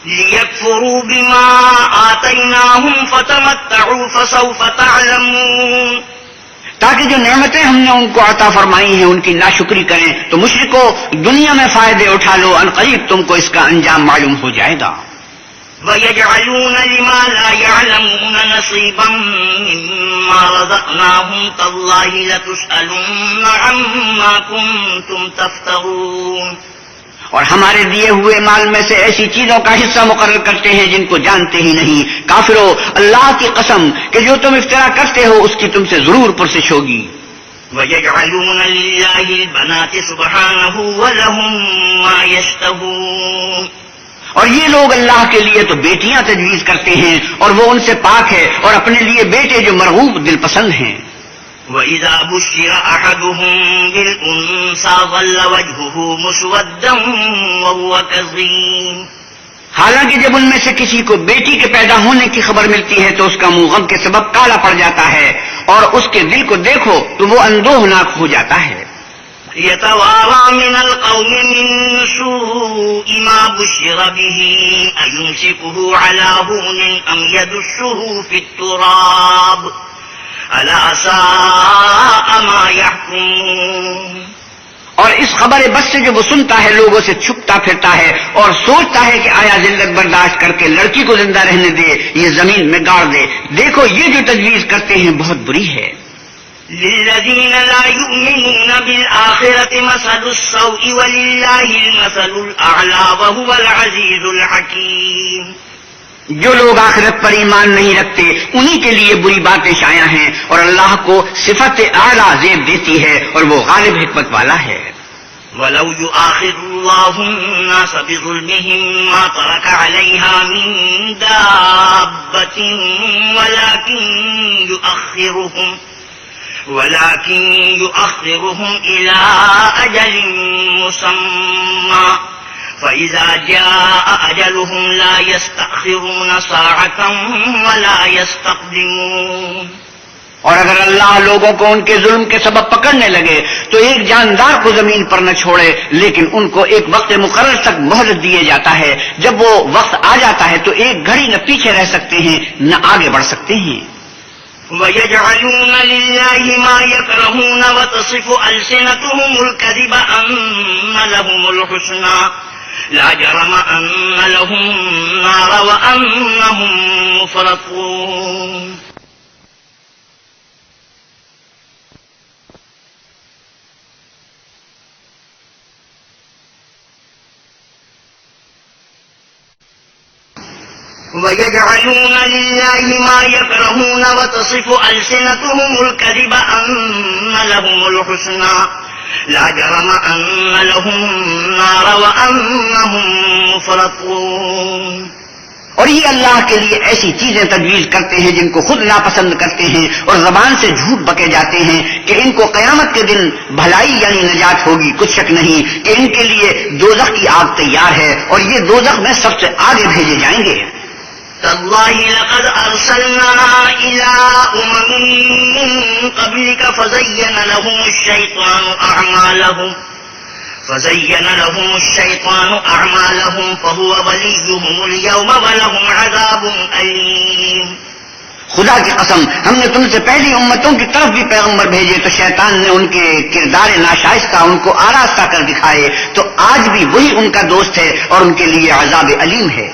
لِيَكْفُرُوا بِمَا آتَيْنَاهُمْ فَتَمَتَّعُوا فَسَوْفَ تَعْلَمُونَ. تاکہ جو نعمتیں ہم نے ان کو عطا فرمائی ہیں ان کی ناشکری کریں تو مشرکو دنیا میں فائدے اٹھا لو، عنقریب تم کو اس کا انجام معلوم ہو جائے گا. وَيَجْعَلُونَ لِمَا لَا يَعْلَمُونَ نَصِيبًا مِّمَّا رَزَقْنَاهُمْ تَاللَّهِ لَتُسْأَلُنَّ عَمَّا كُنتُمْ تَفْتَرُونَ. اور ہمارے دیے ہوئے مال میں سے ایسی چیزوں کا حصہ مقرر کرتے ہیں جن کو جانتے ہی نہیں. کافرو اللہ کی قسم کہ جو تم افطرا کرتے ہو اس کی تم سے ضرور پرسش ہوگی. وَيَجْعَلُونَ لِلَّهِ الْبَنَاتِ سُبْحَانَهُ وَلَهُم مَّا يَشْتَهُونَ. اور یہ لوگ اللہ کے لیے تو بیٹیاں تجویز کرتے ہیں اور وہ ان سے پاک ہے، اور اپنے لیے بیٹے جو مرغوب دل پسند ہیں. وَإِذَا بُشِّرَ أَحَدُهُم بِالْأُنثَىٰ ظَلَّ وَجْهُهُ مُسْوَدًّا وَهُوَ كَظِيمٌ. حالانکہ جب ان میں سے کسی کو بیٹی کے پیدا ہونے کی خبر ملتی ہے تو اس کا منہ غم کے سبب کالا پڑ جاتا ہے، اور اس کے دل کو دیکھو تو وہ اندوہناک ہو جاتا ہے. يَتَوَارَىٰ مِنَ الْقَوْمِ مِن سُوءِ مَا بُشِّرَ بِهِ أَيُمْسِكُهُ عَلَىٰ هُونٍ أَمْ يَدُسُّهُ فِي التُّرَابِ أَلَا سَاءَ مَا يَحْكُمُونَ. اور اس خبر بس سے جو وہ سنتا ہے لوگوں سے چھپتا پھرتا ہے اور سوچتا ہے کہ آیا ذلت برداشت کر کے لڑکی کو زندہ رہنے دے، یہ زمین میں گاڑ دے. دیکھو یہ جو تجویز کرتے ہیں بہت بری ہے. للذين لا يؤمنون بالآخرة مثل السوء ولله المثل الأعلى وهو العزيز الحكيم. جو لوگ آخرت پر ایمان نہیں رکھتے انہی کے لیے بری باتیں شائع ہیں، اور اللہ کو صفت اعلیٰ زیب دیتی ہے اور وہ غالب حکمت والا ہے. ولو يؤاخذ الله الناس بظلمهم ما ترك عليها من دابة ولكن يؤخرهم إلى أجل مسمى فإذا جاء أجلهم لا يستأخرون ساعة ولا يستقدمون. اور اگر اللہ لوگوں کو ان کے ظلم کے سبب پکڑنے لگے تو ایک جاندار کو زمین پر نہ چھوڑے، لیکن ان کو ایک وقت مقرر تک مہلت دیے جاتا ہے. جب وہ وقت آ جاتا ہے تو ایک گھڑی نہ پیچھے رہ سکتے ہیں نہ آگے بڑھ سکتے ہیں. وَيَجْعَلُونَ لِلَّهِ مَا يَكْرَهُونَ وَتَصِفُ أَلْسِنَتُهُمُ الْكَذِبَ أَنَّ لَهُمُ الْحُسْنَى لَا جَرَمَ أَنَّ لَهُمُ النَّارَ وَأَنَّهُمْ مُفْرَطُونَ. وَيَجْعَلُونَ لِلَّهِ مَا يَكْرَهُونَ وَتَصِفُ أَلْسِنَتُهُمُ الْكَذِبَ أَنَّ لَهُمُ الْحُسْنَى لَا جَرَمَ أَنَّ لَهُمُ النَّارَ وَأَنَّهُمْ مُفْرَطُونَ. اور یہ اللہ کے لیے ایسی چیزیں تجویز کرتے ہیں جن کو خود ناپسند کرتے ہیں اور زبان سے جھوٹ بکے جاتے ہیں کہ ان کو قیامت کے دن بھلائی یعنی نجات ہوگی. کچھ شک نہیں کہ ان کے لیے دوزخ کی آگ تیار ہے اور یہ دوزخ میں سب سے آگے بھیجے جائیں گے. تالله لقد أرسلنا إلى من قبلك فزين لهم الشيطان أعمالهم فهو وليهم اليوم ولهم عذاب أليم. خدا کی قسم ہم نے تم سے پہلی امتوں کی طرف بھی پیغمبر بھیجے تو شیطان نے ان کے کردار ناشائستہ ان کو آراستہ کر دکھائے، تو آج بھی وہی ان کا دوست ہے اور ان کے لیے عذاب علیم ہے.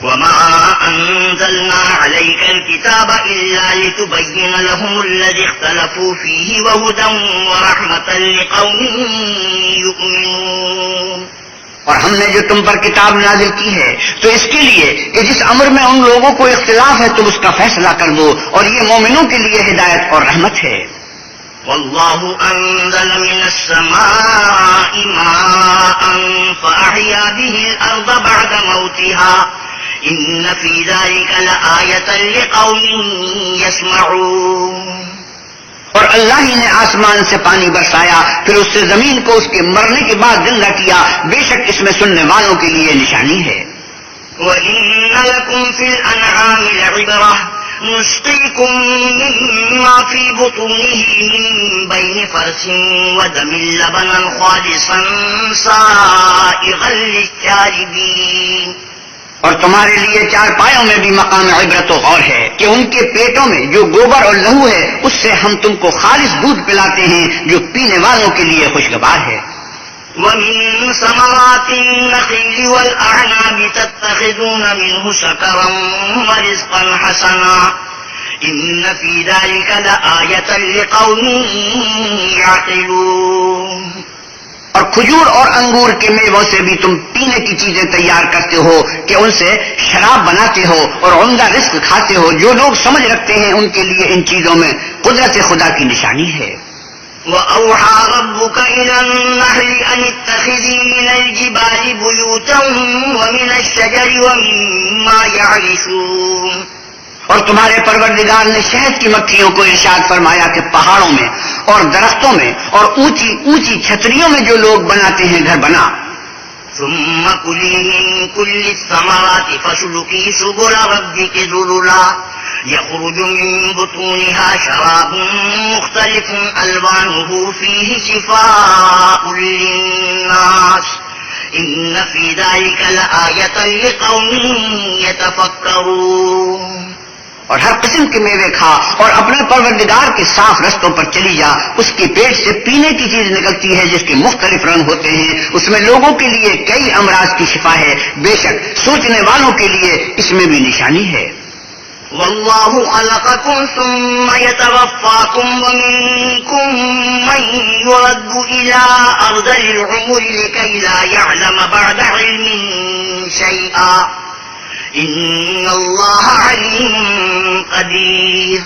وما أنزلنا عليك الكتاب إلا لتبين لهم الذي اختلفوا فيه وهدى ورحمة لقوم يؤمنون. اور ہم نے جو تم پر کتاب نازل کی ہے تو اس کے لیے کہ جس امر میں ان لوگوں کو اختلاف ہے تم اس کا فیصلہ کر دو، اور یہ مومنوں کے لیے ہدایت اور رحمت ہے. والله أنزل من السماء ماء فأحيا به الأرض بعد موتها إن في ذلك لآية لقوم يسمعون. اور اللہ ہی نے آسمان سے پانی برسایا پھر اس سے زمین کو اس کے مرنے کے بعد زندہ کیا، بے شک اس میں سننے والوں کے لیے نشانی ہے. وَإِنَّ لَكُمْ فِي الْأَنْعَامِ لَعِبْرَةً نسقيكم مما في بطونه من بين فرث ودم لبنا خالصا سائغا للشاربين. اور تمہارے لیے چار پایوں میں بھی مقام عبرت و غور ہے کہ ان کے پیٹوں میں جو گوبر اور لہو ہے اس سے ہم تم کو خالص دودھ پلاتے ہیں جو پینے والوں کے لیے خوشگوار ہے. وَمِن ثَمَرَاتِ النَّخِيلِ وَالْأَعْنَابِ تَتَّخِذُونَ مِنْهُ سَكَرًا وَرِزْقًا حَسَنًا إِنَّ فِي ذَلِكَ لَآيَةً لِقَوْمٍ يَعْقِلُونَ. اور کھجور اور انگور کے میووں سے بھی تم پینے کی چیزیں تیار کرتے ہو کہ ان سے شراب بناتے ہو اور عمدہ رزق کھاتے ہو. جو لوگ سمجھ رکھتے ہیں ان کے لیے ان چیزوں میں قدرت خدا کی نشانی ہے. وَأَوْحَى رَبُّكَ إِلَى النَّحْلِ أَنِ اتَّخِذِي مِنَ الْجِبَالِ بُيُوتًا وَمِنَ الشَّجَرِ وَمِمَّا يَعْرِشُونَ. اور تمہارے پروردگار نے شہد کی مکھیوں کو ارشاد فرمایا کہ پہاڑوں میں اور درختوں میں اور اونچی اونچی چھتریوں میں جو لوگ بناتے ہیں گھر بنا. ثُمَّ كُلِي مِن كُلِّ الثَّمَرَاتِ فَاسْلُكِي سُبُلَ رَبِّكِ ذُلُلًا يخرج من بطونها شراب مختلف ألوانه فيه شفاء للناس إن في ذلك لآية لقوم يتفكرون. اور ہر قسم کے میوے کھا اور اپنے پروردگار کے صاف رستوں پر چلی جا. اس کے پیٹ سے پینے کی چیز نکلتی ہے جس کے مختلف رنگ ہوتے ہیں. اس میں لوگوں کے لیے کئی امراض کی شفا ہے. بے شک سوچنے والوں کے لیے اس میں بھی نشانی ہے. والله خلقكم ثم يتوفاكم ومنكم من يرد إلى أرذل العمر لكي لا يعلم بعد علم شيئا إن الله عليم قدير.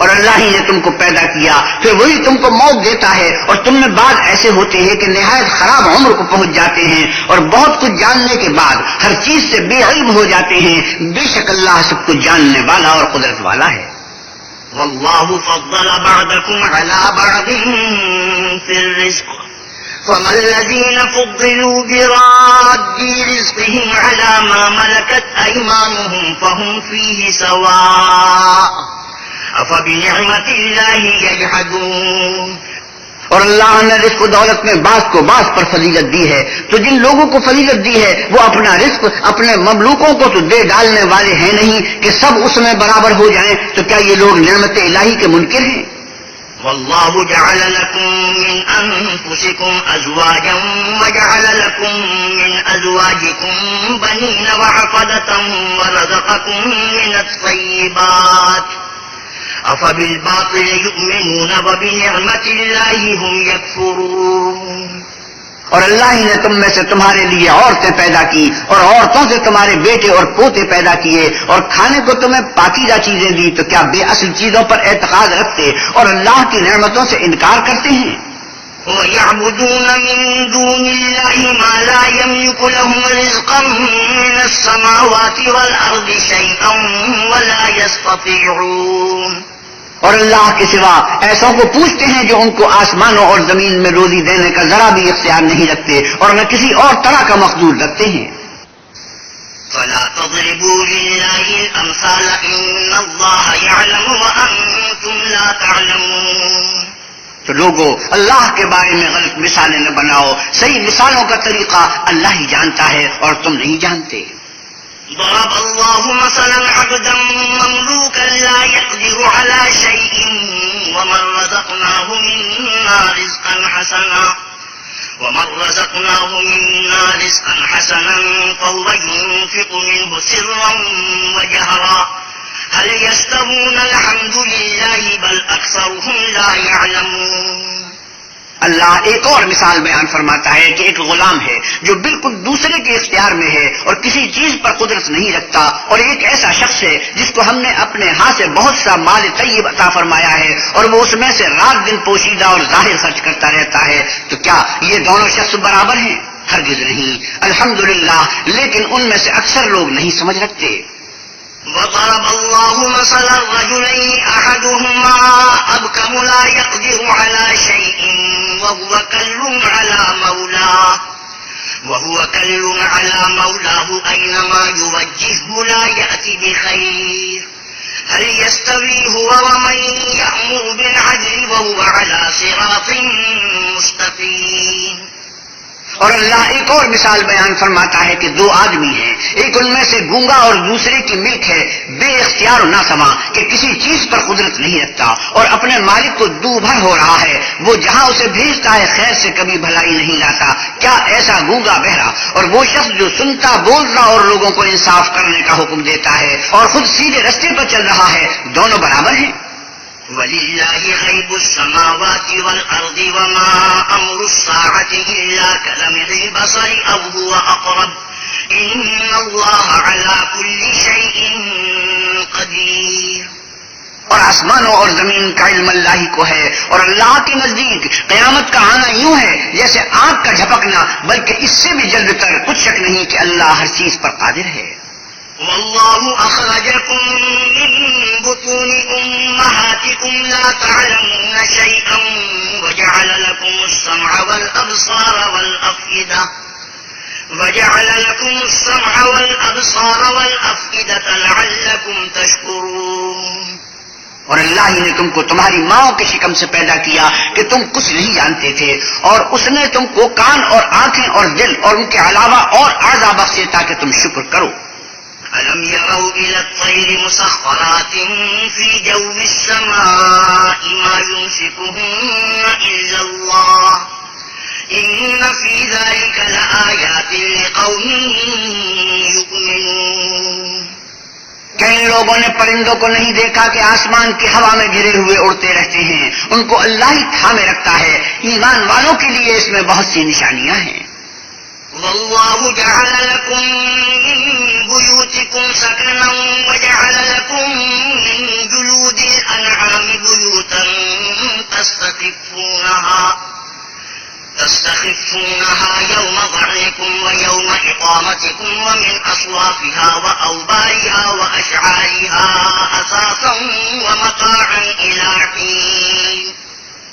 اور اللہ ہی نے تم کو پیدا کیا، پھر وہی تم کو موت دیتا ہے، اور تم میں بعض ایسے ہوتے ہیں کہ نہایت خراب عمر کو پہنچ جاتے ہیں اور بہت کچھ جاننے کے بعد ہر چیز سے بے علم ہو جاتے ہیں. بے شک اللہ سب کچھ جاننے والا اور قدرت والا ہے. والله فضل بعضكم على بعض في الرزق فما الذين فضلوا براد رزقهم على ما ملكت أيمانهم فهم فيه سواء أفبنعمة الله يجحدون. اور اللہ نے رزق و دولت میں بعض کو بعض پر فضیلت دی ہے، تو جن لوگوں کو فضیلت دی ہے وہ اپنا رزق اپنے مملوکوں کو تو دے ڈالنے والے ہیں نہیں کہ سب اس میں برابر ہو جائیں. تو کیا یہ لوگ نعمت الہی کے منکر ہیں؟ والله جعل لكم من أنفسكم أزواجا وجعل لكم من أزواجكم بنين وحفدة ورزقكم من الطيبات أفبالباطل يؤمنون وبنعمة الله هم يكفرون. اور اللہ ہی نے تم میں سے تمہارے لیے عورتیں پیدا کی اور عورتوں سے تمہارے بیٹے اور پوتے پیدا کیے اور کھانے کو تمہیں پاکیزہ چیزیں دی، تو کیا بے اصل چیزوں پر اعتقاد رکھتے اور اللہ کی نعمتوں سے انکار کرتے ہیں؟ وَيَعْبُدُونَ مِن دُونِ اللَّهِ مَا لَا يَمْلِكُ لَهُمْ رِزْقًا مِّنَ السَّمَاوَاتِ وَالْأَرْضِ شَيْئًا وَلَا يَسْتَطِيعُونَ. اور اللہ کے سوا ایسوں کو پوچھتے ہیں جو ان کو آسمانوں اور زمین میں روزی دینے کا ذرا بھی اختیار نہیں رکھتے اور نہ کسی اور طرح کا مقدور رکھتے ہیں. فلا تضربوا لله الأمثال إن الله يعلم وأنتم لا تعلمون. تو لوگوں اللہ کے بارے میں غلط مثالیں نہ بناؤ، صحیح مثالوں کا طریقہ اللہ ہی جانتا ہے اور تم نہیں جانتے. ضرب الله مثلا عبدا مملوكا لا يقدر على شيء ومن رزقناه منا رزقا حسنا فهو ينفق منه سرا وجهرا هل يستوون الحمد لله بل أكثرهم لا يعلمون. اللہ ایک اور مثال بیان فرماتا ہے کہ ایک غلام ہے جو بالکل دوسرے کے اختیار میں ہے اور کسی چیز پر قدرت نہیں رکھتا، اور ایک ایسا شخص ہے جس کو ہم نے اپنے ہاتھ سے بہت سا مال طیب عطا فرمایا ہے اور وہ اس میں سے رات دن پوشیدہ اور ظاہر خرچ کرتا رہتا ہے. تو کیا یہ دونوں شخص برابر ہیں؟ ہرگز نہیں. الحمدللہ، لیکن ان میں سے اکثر لوگ نہیں سمجھ رکھتے. وضرب الله مثلا رجلين أحدهما أبكم لا يقدر على شيء وهو كل على مولاه أينما يوجهه لا يأتي بخير هل يستوي هو ومن يأمر بالعدل وهو على صراط مستقيم. اور اللہ ایک اور مثال بیان فرماتا ہے کہ دو آدمی ہیں، ایک ان میں سے گونگا اور دوسرے کی ملک ہے، بے اختیار و ناسما کہ کسی چیز پر قدرت نہیں رکھتا اور اپنے مالک کو دو بھر ہو رہا ہے، وہ جہاں اسے بھیجتا ہے خیر سے کبھی بھلائی نہیں لاتا. کیا ایسا گونگا بہرا اور وہ شخص جو سنتا بولتا اور لوگوں کو انصاف کرنے کا حکم دیتا ہے اور خود سیدھے رستے پر چل رہا ہے، دونوں برابر ہیں؟ وَلِلَّهِ غَيْبُ السَّمَاوَاتِ وَالْأَرْضِ وَمَا أَمْرُ السَّاعَةِ إِلَّا كَلَمْحِ الْبَصَرِ أَوْ هُوَ أَقْرَبُ إِنَّ اللَّهَ عَلَى كُلِّ شَيْءٍ قَدِيرٌ. اور آسمانوں اور زمین کا علم اللہ ہی کو ہے، اور اللہ کے نزدیک قیامت کا آنا یوں ہے جیسے آنکھ کا جھپکنا، بلکہ اس سے بھی جلد تر. کچھ شک نہیں کہ اللہ ہر چیز پر قادر ہے. والله أخرجكم من بطون أمهاتكم لا تعلمون شيئا وجعل لكم السمع والأفئدة لعلكم تشكرون. اور اللہ ہی نے تم کو تمہاری ماں کے شکم سے پیدا کیا کہ تم کچھ نہیں جانتے تھے، اور اس نے تم کو کان اور آنکھیں اور دل اور ان کے علاوہ اور اعضاء بخشے تاکہ تم شکر کرو. ألم يروا إلى الطير مسخرات في جو السماء ما يمسكهن إلا الله إن في ذلك لآيات لقوم يؤمنون. کیا ان لوگوں نے پرندوں کو نہیں دیکھا کہ آسمان کی ہوا میں گرے ہوئے اڑتے رہتے ہیں؟ ان کو اللہ ہی تھامے رکھتا ہے۔ ایمان والوں کے لیے اس میں بہت سی نشانیاں ہیں۔ والله جعل لكم من بيوتكم سكنا وجعل لكم من جلود الأنعام بيوتا تستخفونها يوم ظعنكم ويوم إقامتكم ومن أصوافها وأوبارها وأشعارها أثاثا ومتاعا إلى حين۔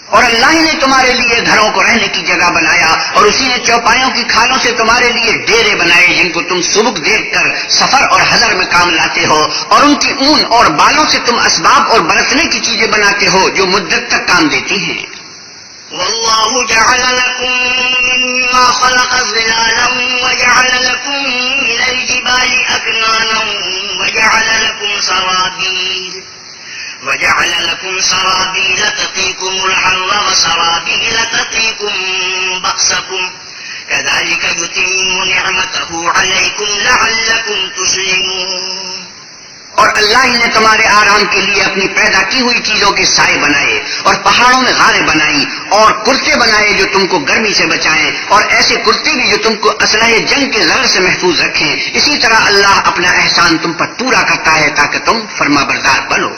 اور اللہ نے تمہارے لیے گھروں کو رہنے کی جگہ بنایا، اور اسی نے چوپایوں کی کھالوں سے تمہارے لیے ڈیرے بنائے جن کو تم سبک دیکھ کر سفر اور حضر میں کام لاتے ہو، اور ان کی اون اور بالوں سے تم اسباب اور برتنے کی چیزیں بناتے ہو جو مدت تک کام دیتی ہیں۔ والله جعل لكم مما خلق ظلالا وجعل لكم من الجبال أكنانا وجعل لكم سرابيل تقيكم الحر وسرابيل تقيكم بأسكم كذلك يتم نعمته عليكم لعلكم تسلمون۔ اور اللہ نے تمہارے آرام کے لیے اپنی پیدا کی ہوئی چیزوں کے سائے بنائے، اور پہاڑوں میں غاریں بنائی، اور کرتے بنائے جو تم کو گرمی سے بچائیں، اور ایسے کرتے بھی جو تم کو اسلحے جنگ کے ضرر سے محفوظ رکھیں۔ اسی طرح اللہ اپنا احسان تم پر پورا کرتا ہے تاکہ تم فرما بردار بنو۔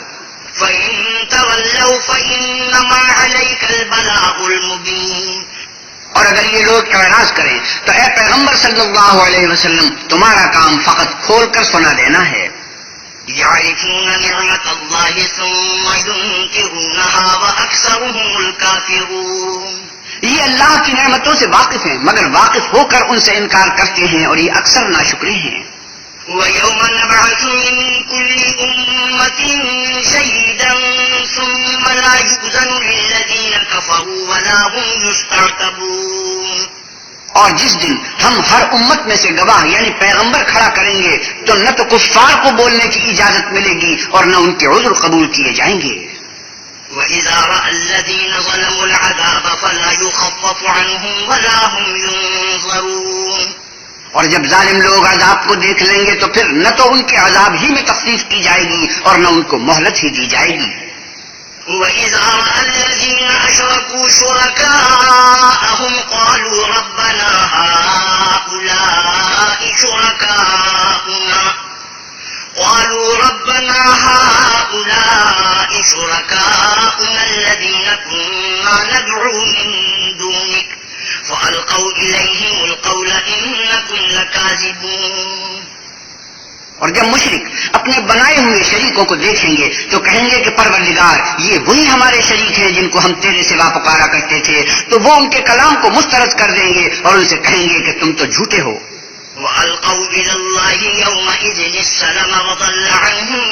فإن تولوا فإنما عليك البلاغ المبين۔ اور اگر یہ لوگ اعراض کریں تو اے پیغمبر صلی اللہ علیہ وسلم تمہارا کام فقط کھول کر سنا دینا ہے۔ يعرفون نعمة الله ثم ينكرونها وأكثرهم الكافرون۔ یہ اللہ کی نعمتوں سے واقف ہیں مگر واقف ہو کر ان سے انکار کرتے ہیں، اور یہ اکثر ناشکرے ہیں۔ ويوم نبعث من كل أمة شهيدا ثم لا يؤذن للذين كفروا ولا هم يستعتبون۔ اور جس دن ہم ہر امت میں سے گواہ یعنی پیغمبر کھڑا کریں گے تو نہ تو کفار کو بولنے کی اجازت ملے گی اور نہ ان کے عذر قبول کیے جائیں گے۔ وَإِذَا رَأَى الَّذِينَ ظَلَمُوا الْعَذَابَ فَلَا يُخَفَّفُ عَنْهُمْ وَلَا هُمْ يُنظَرُونَ۔ اور جب ظالم لوگ عذاب کو دیکھ لیں گے تو پھر نہ تو ان کے عذاب ہی میں تخفیف کی جائے گی اور نہ ان کو مہلت ہی دی جائے گی۔ وَإِذَا رَأَى الَّذِينَ أَشْرَكُوا شُرَكَاءَهُمْ قَالُوا رَبَّنَا هَؤُلَاءِ شُرَكَاؤُنَا الَّذِينَ كُنَّا نَدْعُو مِن دُونِكَ فَأَلْقَوْا إِلَيْهِمُ الْقَوْلَ إِنَّكُمْ لَكَاذِبُونَ۔ اور جب مشرک اپنے بنائے ہوئے شریکوں کو دیکھیں گے تو کہیں گے کہ پروردگار یہ وہی ہمارے شریک ہیں جن کو ہم تیرے سوا پکارا کرتے تھے، تو وہ ان کے کلام کو مسترد کر دیں گے اور ان سے کہیں گے کہ تم تو جھوٹے ہو۔ وَأَلْقَوْا إِلَى اللَّهِ يَوْمَئِذٍ السَّلَمَ وَضَلَّ عَنْهُمْ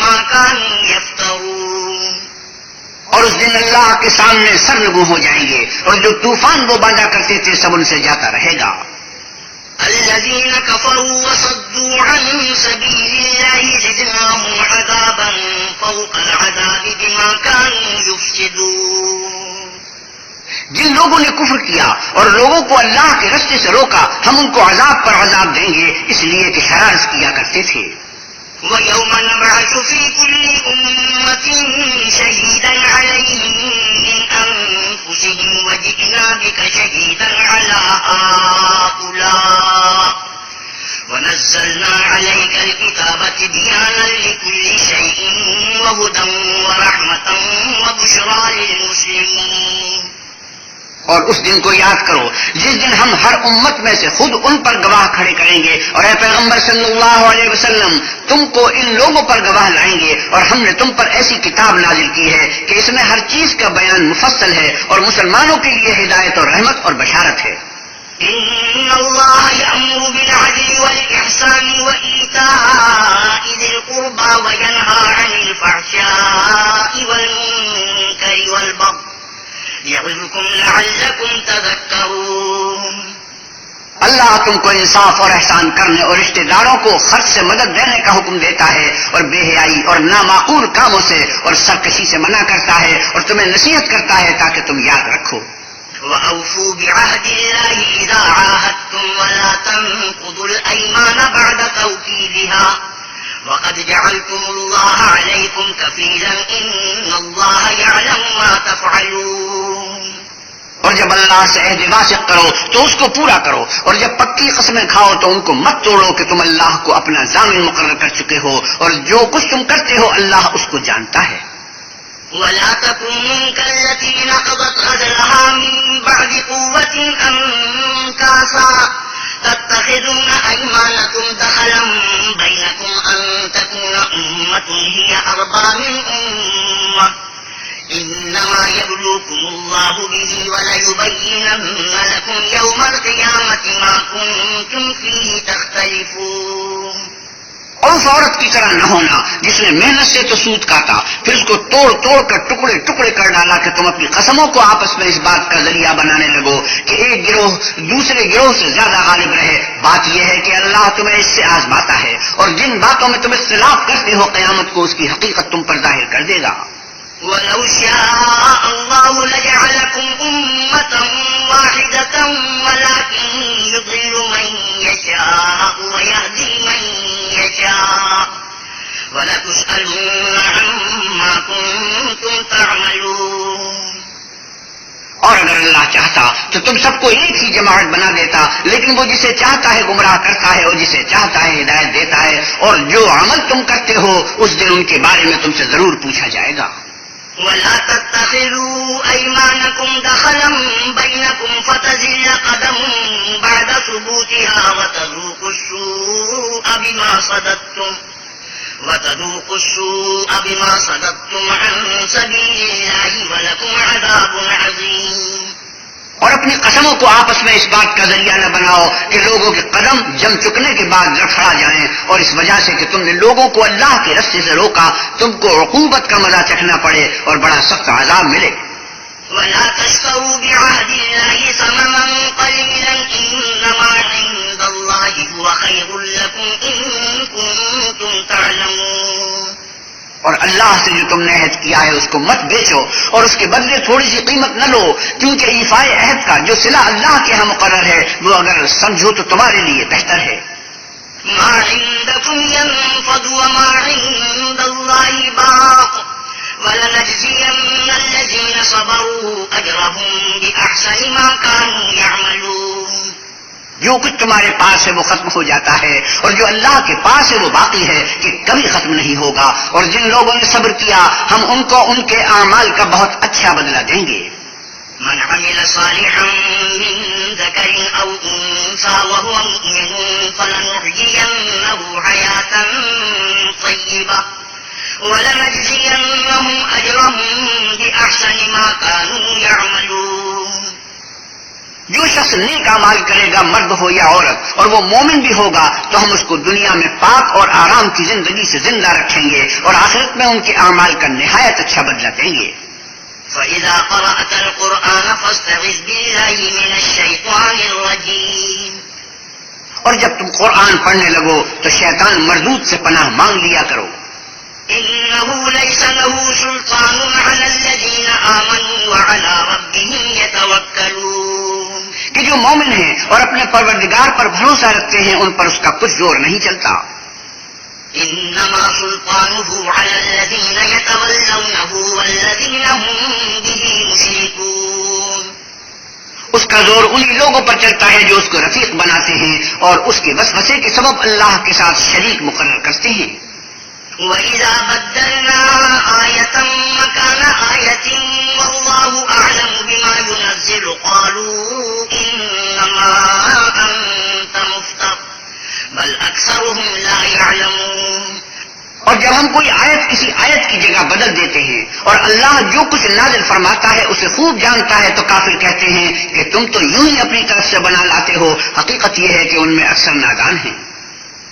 مَا كَانُوا يَفْتَرُونَ۔ اور اس دن اللہ کے سامنے سرنگو ہو جائیں گے اور جو طوفان وہ باندھا کرتے تھے سب ان سے جاتا رہے گا۔ الذين كفروا وصدوا عن سبيل الله زدناهم عذابا فوق العذاب بما كانوا يفسدون۔ جن لوگوں نے کفر کیا اور لوگوں کو اللہ کے رستے سے روکا ہم ان کو عذاب پر عذاب دیں گے اس لیے کہ شرارت کیا کرتے تھے۔ وَيَوْمَ نَبْعَثُ فِي كُلِّ أُمَّةٍ شَهِيدًا عَلَيْهِمْ مِنْ أَنفُسِهِمْ وَجِئْنَا بِكَ شَهِيدًا عَلَى هَؤُلَاءِ وَنَزَّلْنَا عَلَيْكَ الْكِتَابَ تِبْيَانًا لِكُلِّ شَيْءٍ وَهُدًى وَرَحْمَةً وَبُشْرَى لِلْمُسْلِمِينَ۔ اور اس دن کو یاد کرو جس دن ہم ہر امت میں سے خود ان پر گواہ کھڑے کریں گے، اور اے پیغمبر صلی اللہ علیہ وسلم تم کو ان لوگوں پر گواہ لائیں گے، اور ہم نے تم پر ایسی کتاب نازل کی ہے کہ اس میں ہر چیز کا بیان مفصل ہے اور مسلمانوں کے لیے ہدایت اور رحمت اور بشارت ہے۔ إن الله يأمر بالعدل والإحسان وإيتاء ذي القربى وينهى عن الفحشاء والمنكر والبغي يعظكم لعلكم تذكرون۔ اللہ تم کو انصاف اور احسان کرنے اور رشتہ داروں کو خرچ سے مدد دینے کا حکم دیتا ہے، اور بے حیائی اور نامعقول کاموں سے اور سرکشی سے منع کرتا ہے، اور تمہیں نصیحت کرتا ہے تاکہ تم یاد رکھو۔ وَأَوْفُوا بِعَهْدِ اللَّهِ إِذَا عَاهَدتُّمْ وَلَا تَنقُضُوا الْأَيْمَانَ بَعْدَ تَوْكِيدِهَا وقد جعلتم الله عليكم كفيلا إن الله يعلم ما تفعلون. اور جب اللہ سے عہد واثق کرو تو اس کو پورا کرو، اور جب پکی قسمیں کھاؤ تو ان کو مت توڑو کہ تم اللہ کو اپنا ضامن مقرر کر چکے ہو، اور جو کچھ تم کرتے ہو اللہ اس کو جانتا ہے. ولا تكونوا كالتي نقضت غزلها من بعد قوة أنكاثا تتخذون أيمانكم دخلا بينكم أن تكون أمة هي أربى من أمة إنما يبلوكم الله به وليبينن لكم يوم القيامة ما كنتم فيه تختلفون. اور اس عورت کی طرح نہ ہونا جس نے محنت سے تو سود کاٹا پھر اس کو توڑ توڑ کر ٹکڑے ٹکڑے کر ڈالا کہ تم اپنی قسموں کو آپس میں اس بات کا ذریعہ بنانے لگو کہ ایک گروہ دوسرے گروہ سے زیادہ غالب رہے. بات یہ ہے کہ اللہ تمہیں اس سے آزماتا ہے، اور جن باتوں میں تم اختلاف کرتے ہو قیامت کو اس کی حقیقت تم پر ظاہر کر دے گا. ولو شاء الله لجعلكم أمة واحدة ولكن يضل من يشاء ويهدي من يشاء ولتسألن عما كنتم تعملون. اور اگر اللہ چاہتا تو تم سب کو ایک ہی جماعت بنا دیتا، لیکن وہ جسے چاہتا ہے گمراہ کرتا ہے اور جسے چاہتا ہے ہدایت دیتا ہے، اور جو عمل تم کرتے ہو اس دن ان کے بارے میں تم سے ضرور پوچھا جائے گا. ولا تتخذوا أيمانكم دخلا بينكم فتزل قدم بعد ثبوتها وتذوقوا السوء بما صددتم عن سبيل الله ولكم عذاب عظيم. اور اپنی قسموں کو آپس میں اس بات کا ذریعہ نہ بناؤ کہ لوگوں کے قدم جم چکنے کے بعد لڑکھڑا جائیں، اور اس وجہ سے کہ تم نے لوگوں کو اللہ کے رستے سے روکا تم کو عقوبت کا مزہ چکھنا پڑے اور بڑا سخت عذاب ملے. ولا تشتروا بعهد الله ثمنا قليلا إنما عند الله هو خير لكم إن كنتم تعلمون. اور اللہ سے جو تم نے عہد کیا ہے اس کو مت بیچو اور اس کے بدلے تھوڑی سی قیمت نہ لو، کیونکہ ایفائے عہد کا جو صلہ اللہ کے ہاں مقرر ہے وہ اگر سمجھو تو تمہارے لیے بہتر ہے. ما عندكم ينفد وما عند الله باق ولنجزين الذين صبروا أجرهم بأحسن ما كانوا يعملون. جو کچھ تمہارے پاس ہے وہ ختم ہو جاتا ہے، اور جو اللہ کے پاس ہے وہ باقی ہے کہ کبھی ختم نہیں ہوگا. اور جن لوگوں نے صبر کیا ہم ان کو ان کے اعمال کا بہت اچھا بدلہ دیں گے. من عمل صالحا من ذكر أو أنثى وهو مؤمن فلنحيينه حياة طيبة ولنجزينهم أجرهم بأحسن ما كانوا يعملون. جو شخص نیک اعمال کرے گا مرد ہو یا عورت اور وہ مومن بھی ہوگا تو ہم اس کو دنیا میں پاک اور آرام کی زندگی سے زندہ رکھیں گے اور آخرت میں ان کے اعمال کا نہایت اچھا بدلہ دیں گے. فإذا قرأت القرآن فاستعذ بالله من الشيطان الرجيم. اور جب تم قرآن پڑھنے لگو تو شیطان مردود سے پناہ مانگ لیا کرو. إنه ليس له سلطان على الذين آمنوا وعلى ربهم يتوكلون. کہ جو مومن ہیں اور اپنے پروردگار پر بھروسہ رکھتے ہیں ان پر اس کا کچھ زور نہیں چلتا. إنما سلطانه على الذين يتولونه والذين هم به مشركون. اس کا زور انہی لوگوں پر چلتا ہے جو اس کو رفیق بناتے ہیں اور اس کے وسوسے کے سبب اللہ کے ساتھ شریک مقرر کرتے ہیں. وَإِذَا بَدَّلْنَا آيَةً مَّكَانَ آيَةٍ وَاللَّهُ أَعْلَمُ بِمَا يُنَزِّلُ قَالُوا إِنَّمَا أَنتَ مُفْتَرٍ بَلْ أَكْثَرُهُمْ لَا يَعْلَمُونَ. اور جب ہم کوئی آیت کسی آیت کی جگہ بدل دیتے ہیں اور اللہ جو کچھ نازل فرماتا ہے اسے خوب جانتا ہے تو کافر کہتے ہیں کہ تم تو یوں ہی اپنی طرف سے بنا لاتے ہو. حقیقت یہ ہے کہ ان میں اکثر نادان ہیں.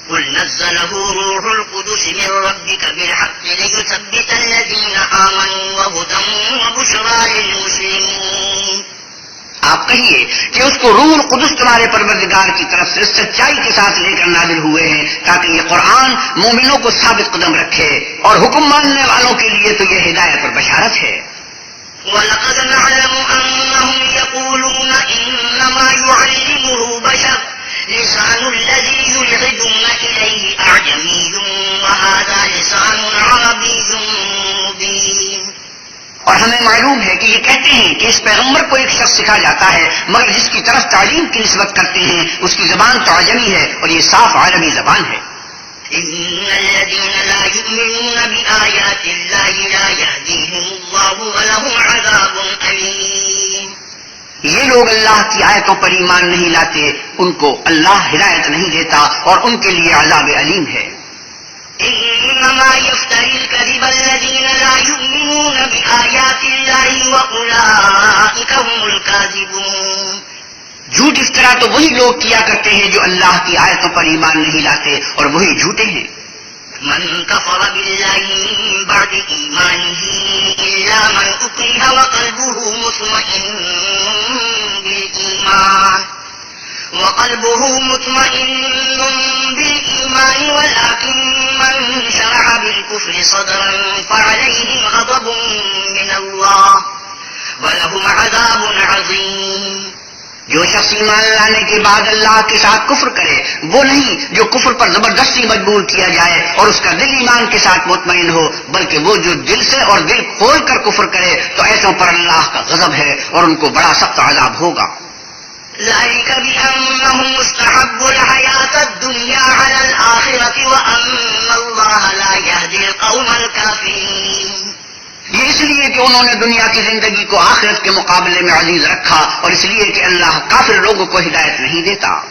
قل نزله روح القدس من ربك بالحق ليثبت الذين آمنوا وهدى وبشرى للمسلمين. آپ کہیے کہ اس کو روح القدس تمہارے پروردگار کی طرف سے سچائی کے ساتھ لے کر نازل ہوئے ہیں تاکہ یہ قرآن مومنوں کو ثابت قدم رکھے اور حکم ماننے والوں کے لیے تو یہ ہدایت اور بشارت ہے. وَلَقَدْ نَعْلَمُ أَنَّهُمْ يَقُولُونَ إِنَّمَا يُعَلِّمُهُ بَشَرٌ لِسَانُ الَّذِي يُلْحِدُونَ إِلَيْهِ أَعْجَمِيٌّ وَهَٰذَا هذا لسان عربي مبين. اور ہمیں معلوم ہے کہ یہ کہتے ہیں کہ اس پیغمبر کو ایک شخص سکھا جاتا ہے، مگر جس کی طرف تعلیم کی نسبت کرتے ہیں اس کی زبان تو عجمی ہے اور یہ صاف عربی زبان ہے. إن الذين لا يؤمنون بآيات الله لا يهديهم الله ولهم عذاب أليم. یہ لوگ اللہ کی آیتوں پر ایمان نہیں لاتے، ان کو اللہ ہدایت نہیں دیتا اور ان کے لیے عذاب علیم ہے. إنما يفتري الكذب الذين لا يؤمنون بآيات الله وأولئك هم الكاذبون. جھوٹ افطرا تو وہی لوگ کیا کرتے ہیں جو اللہ کی آیتوں پر ایمان نہیں لاتے اور وہی جھوٹے ہیں. من كفر بالله من بعد إيمانه إلا من أكره وقلبه مطمئن بالإيمان ولكن من شرح بالكفر صدرا فعليهم غضب من الله ولهم عذاب عظيم. جو شخص ایمان لانے کے بعد اللہ کے ساتھ کفر کرے وہ نہیں جو کفر پر زبردستی مجبور کیا جائے اور اس کا دل ایمان کے ساتھ مطمئن ہو، بلکہ وہ جو دل سے اور دل کھول کر کفر کرے تو ایسوں پر اللہ کا غضب ہے اور ان کو بڑا سخت عذاب ہوگا. ذلك بأنهم استحبوا الحياة الدنيا على الآخرة وأن الله لا يهدي القوم الكافرين. یہ اس لیے کہ انہوں نے دنیا کی زندگی کو آخرت کے مقابلے میں عزیز رکھا اور اس لیے کہ اللہ کافر لوگوں کو ہدایت نہیں دیتا.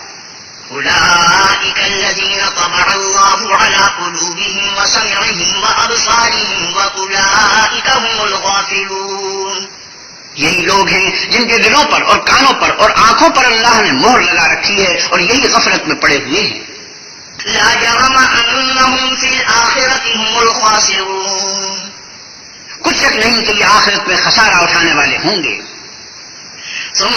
أولئك الذين طبع الله على قلوبهم وسمعهم وأبصارهم وأولئك هم الغافلون. یہی لوگ ہیں جن کے دلوں پر اور کانوں پر اور آنکھوں پر اللہ نے مہر لگا رکھی ہے اور یہی غفلت میں پڑے ہوئے ہیں. لا جرم أنهم في الآخرة هم الخاسرون. کچھ شک نہیں کہ یہ آخرت میں خسارہ اٹھانے والے ہوں گے. ثم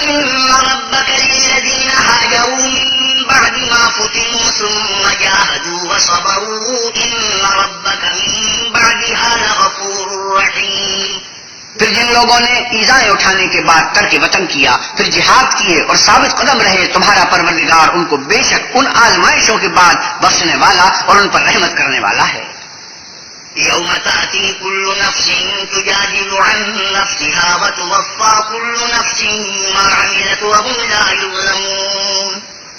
إن ربك للذين هاجروا من بعد ما فتنوا ثم جاهدوا وصبروا إن ربك من بعدها لغفور رحيم. پھر جن لوگوں نے ایذائیں اٹھانے کے بعد ترک وطن کیا، پھر جہاد کیے اور ثابت قدم رہے، تمہارا پروردگار ان کو بے شک ان آزمائشوں کے بعد بخشنے والا اور ان پر رحمت کرنے والا ہے. يوم تأتي كل نفس تجادل عن نفسها وتوفى كل نفس ما عملت وهم لا يظلمون.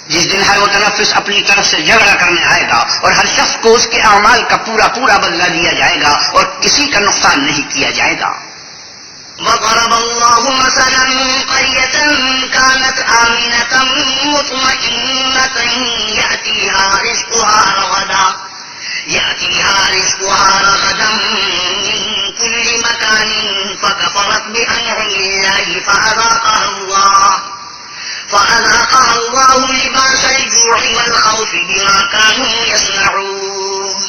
جس دن ہر متنفس اپنی طرف سے جھگڑا کرنے آئے گا اور ہر شخص کو اس کے اعمال کا پورا پورا بدلہ دیا جائے گا اور کسی کا نقصان نہیں کیا جائے گا. وضرب الله مثلا قرية كانت آمنة مطمئنة يأتيها رزقها رغدا من كل مكان فكفرت بأنعم الله فأذاقها الله لباس الجوع والخوف بما كانوا يصنعون.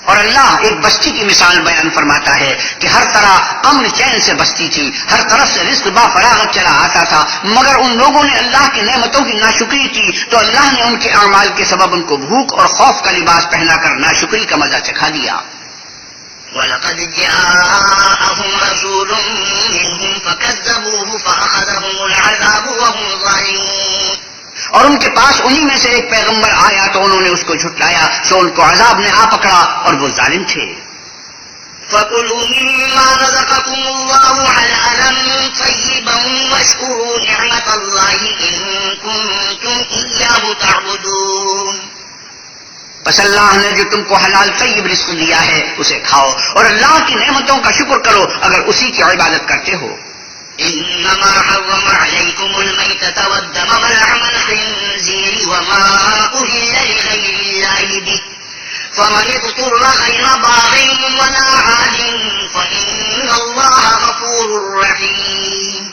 اور اللہ ایک بستی کی مثال بیان فرماتا ہے کہ ہر طرح امن چین سے بستی تھی، ہر طرف سے رزق با فراغت چلا آتا تھا، مگر ان لوگوں نے اللہ کی نعمتوں کی ناشکری کی تو اللہ نے ان کے اعمال کے سبب ان کو بھوک اور خوف کا لباس پہنا کر ناشکری کا مزہ چکھا دیا. وَلَقَدْ جَاءَهُمْ رَسُولٌ مِّنْهُمْ فَكَذَّبُوهُ فَأَخَذَهُمُ الْعَذَابُ وَهُمْ ظَالِمُونَ. اور ان کے پاس انہی میں سے ایک پیغمبر آیا تو انہوں نے اس کو جھٹلایا، سو ان کو عذاب نے آ پکڑا اور وہ ظالم تھے. فَكُلُوا مِمَّا رَزَقَكُمُ اللَّهُ حَلَالًا طَيِّبًا وَاشْكُرُوا نِعْمَةَ اللَّهِ إِن كُنتُمْ إِيَّاهُ تَعْبُدُونَ. بس اللہ نے جو تم کو حلال طیب رزق دیا ہے اسے کھاؤ اور اللہ کی نعمتوں کا شکر کرو اگر اسی کی عبادت کرتے ہو. إنما حرم عليكم الميتة والدم ولحم الخنزير وما أهل لغير الله به فمن اضطر غير باغ ولا عاد فإن الله غفور رحيم.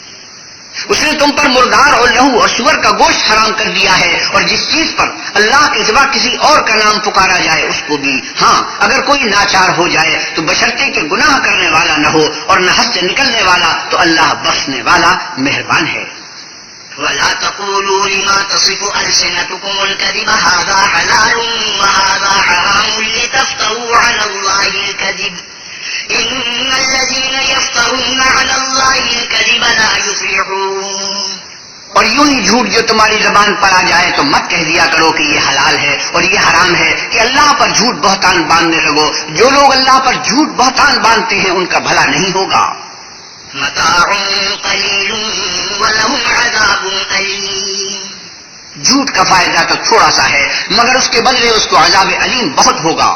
اس نے تم پر مردار اور لہو اور سور کا گوشت حرام کر دیا ہے اور جس چیز پر اللہ کے سوا کسی اور کا نام پکارا جائے اس کو بھی. ہاں اگر کوئی ناچار ہو جائے تو بشرطے کہ گناہ کرنے والا نہ ہو اور نہ حد سے نکلنے والا تو اللہ بخشنے والا مہربان ہے. ولا تقولوا لما تصف ألسنتكم الكذب هذا حلال وهذا حرام لتفتروا على الله الكذب إن الذين يفترون على الله الكذب لا يفلحون. اور یوں ہی جھوٹ جو تمہاری زبان پر آ جائے تو مت کہہ دیا کرو کہ یہ حلال ہے اور یہ حرام ہے کہ اللہ پر جھوٹ بہتان باندھنے لگو. جو لوگ اللہ پر جھوٹ بہتان باندھتے ہیں ان کا بھلا نہیں ہوگا. متاع قلیل ولہم عذاب علیم. جھوٹ کا فائدہ تو تھوڑا سا ہے مگر اس کے بدلے اس کو عذاب علیم بہت ہوگا.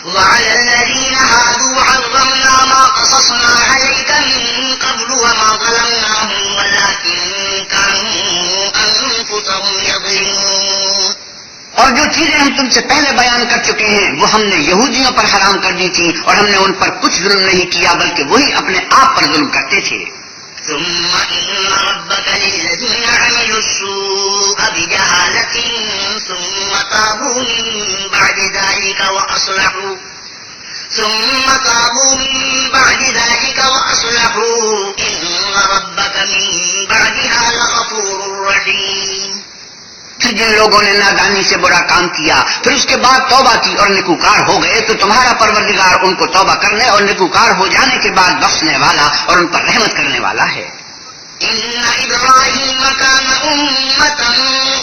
وعلى الذين هادوا حرمنا ما قصصنا عليك من قبل وما ظلمناهم ولكن كانوا أنفسهم يظلمون. اور جو چیزیں ہم تم سے پہلے بیان کر چکے ہیں وہ ہم نے یہودیوں پر حرام کر دی تھی اور ہم نے ان پر کچھ ظلم نہیں کیا بلکہ وہی اپنے آپ پر ظلم کرتے تھے. ثم إن ربك للذين عملوا السوء بجهالة ثم تابوا من بعد ذلك وأصلحوا إن ربك من بعدها لغفور رحيم. پھر جن لوگوں نے نادانی سے برا کام کیا پھر اس کے بعد توبہ کی اور نیکوکار ہو گئے تو تمہارا پروردگار ان کو توبہ کرنے اور نیکوکار ہو جانے کے بعد بخشنے والا اور ان پر رحمت کرنے والا ہے. إن إبراهيم كان أمة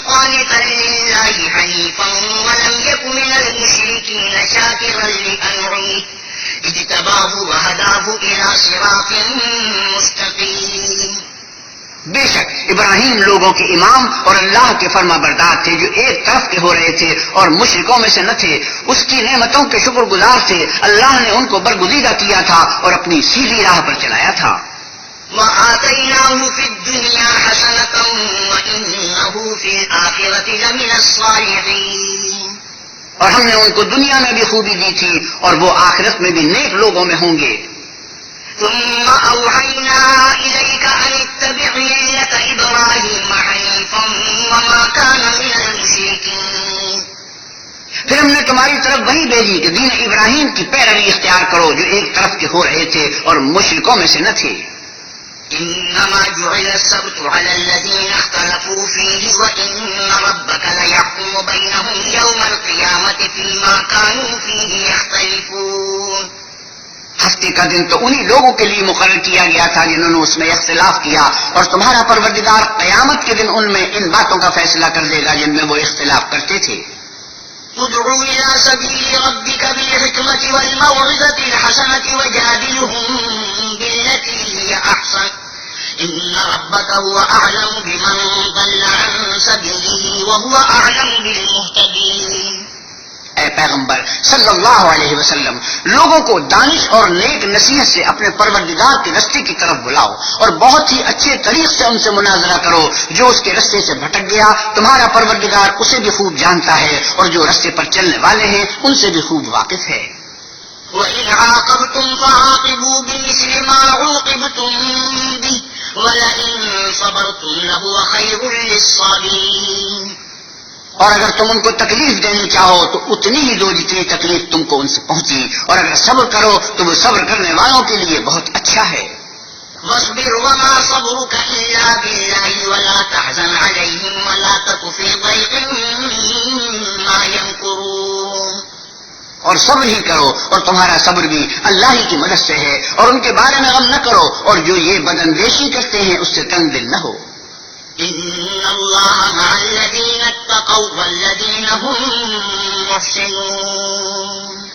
قانتا لله حنيفا ولم يك من المشركين شاكرا لأنعمه اجتباه وهداه إلى صراط مستقيم. بے شک ابراہیم لوگوں کے امام اور اللہ کے فرما بردار تھے جو ایک طرف کے ہو رہے تھے اور مشرکوں میں سے نہ تھے. اس کی نعمتوں کے شکر گزار تھے. اللہ نے ان کو برگزیدہ کیا تھا اور اپنی سیدھی راہ پر چلایا تھا. وآتيناه في الدنيا حسنة وإنه في الآخرة لمن الصالحين. اور ہم نے ان کو دنیا میں بھی خوبی دی تھی اور وہ آخرت میں بھی نیک لوگوں میں ہوں گے. ثم أوحينا إليك أن اتبع ملة إبراهيم حنيفا وما كان من المشركين. پھر ہم نے تمہاری طرف وہی بھیجی کہ دین ابراہیم کی پیروی اختیار کرو جو ایک طرف کے ہو رہے تھے اور مشرکوں میں سے نہ تھے. إنما جعل السبت على الذين اختلفوا فيه وإن ربك ليحكم بينهم يوم القيامة فيما كانوا فيه يختلفون. ہفتے کا دن تو انہی لوگوں کے لیے مقرر کیا گیا تھا جنہوں نے اس میں اختلاف کیا اور تمہارا پروردگار قیامت کے دن ان میں ان باتوں کا فیصلہ کر دے گا جن میں وہ اختلاف کرتے تھے. ادعو إلى سبيل ربك بالحكمة والموعظة الحسنة وجادلهم بالتي هي أحسن إن ربك هو أعلم بمن ضل عن سبيله وهو أعلم بالمهتدين. اے پیغمبر صلی اللہ علیہ وسلم لوگوں کو دانش اور نیک نصیحت سے اپنے پروردگار کے رستے کی طرف بلاؤ اور بہت ہی اچھے طریق سے ان سے مناظرہ کرو. جو اس کے رستے سے بھٹک گیا تمہارا پروردگار اسے بھی خوب جانتا ہے اور جو رستے پر چلنے والے ہیں ان سے بھی خوب واقف ہے. وَإِنْ عَاقَبْتُمْ فَعَاقِبُوا بِمِثْلِ مَا عُوقِبْتُمْ بِهِ وَلَئِنْ صَبَرْتُمْ لَهُوَ خَيْرٌ لِلصَّابِرِينَ. اور اگر تم ان کو تکلیف دینی چاہو تو اتنی ہی دو جتنی تکلیف تم کو ان سے پہنچی اور اگر صبر کرو تو وہ صبر کرنے والوں کے لیے بہت اچھا ہے. واصبر وما صبرك إلا بالله ولا تحزن عليهم ولا تك في ضيق مما يمكرون. اور صبر ہی کرو اور تمہارا صبر بھی اللہ ہی کی مدد سے ہے اور ان کے بارے میں غم نہ کرو اور جو یہ بداندیشی کرتے ہیں اس سے تنگ دل نہ ہو. إن الله مع الذين اتقوا والذين هم محسنون.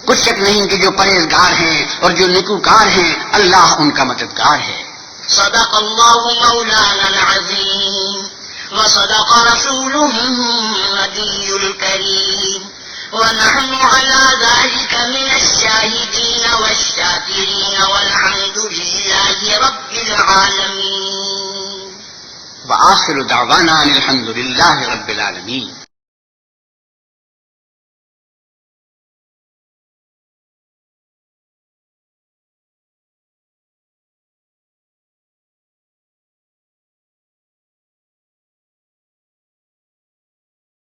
کچھ شک نہیں کہ جو پرہیزگار ہیں اور جو نیکوکار ہیں اللہ ان کا مددگار ہے. صدق الله مولانا العظيم وصدق رسوله النبي الكريم ونحن على ذلك من الشاهدين والشاكرين والحمد لله رب العالمين. وآخر دعوانا الحمد للہ رب العالمین.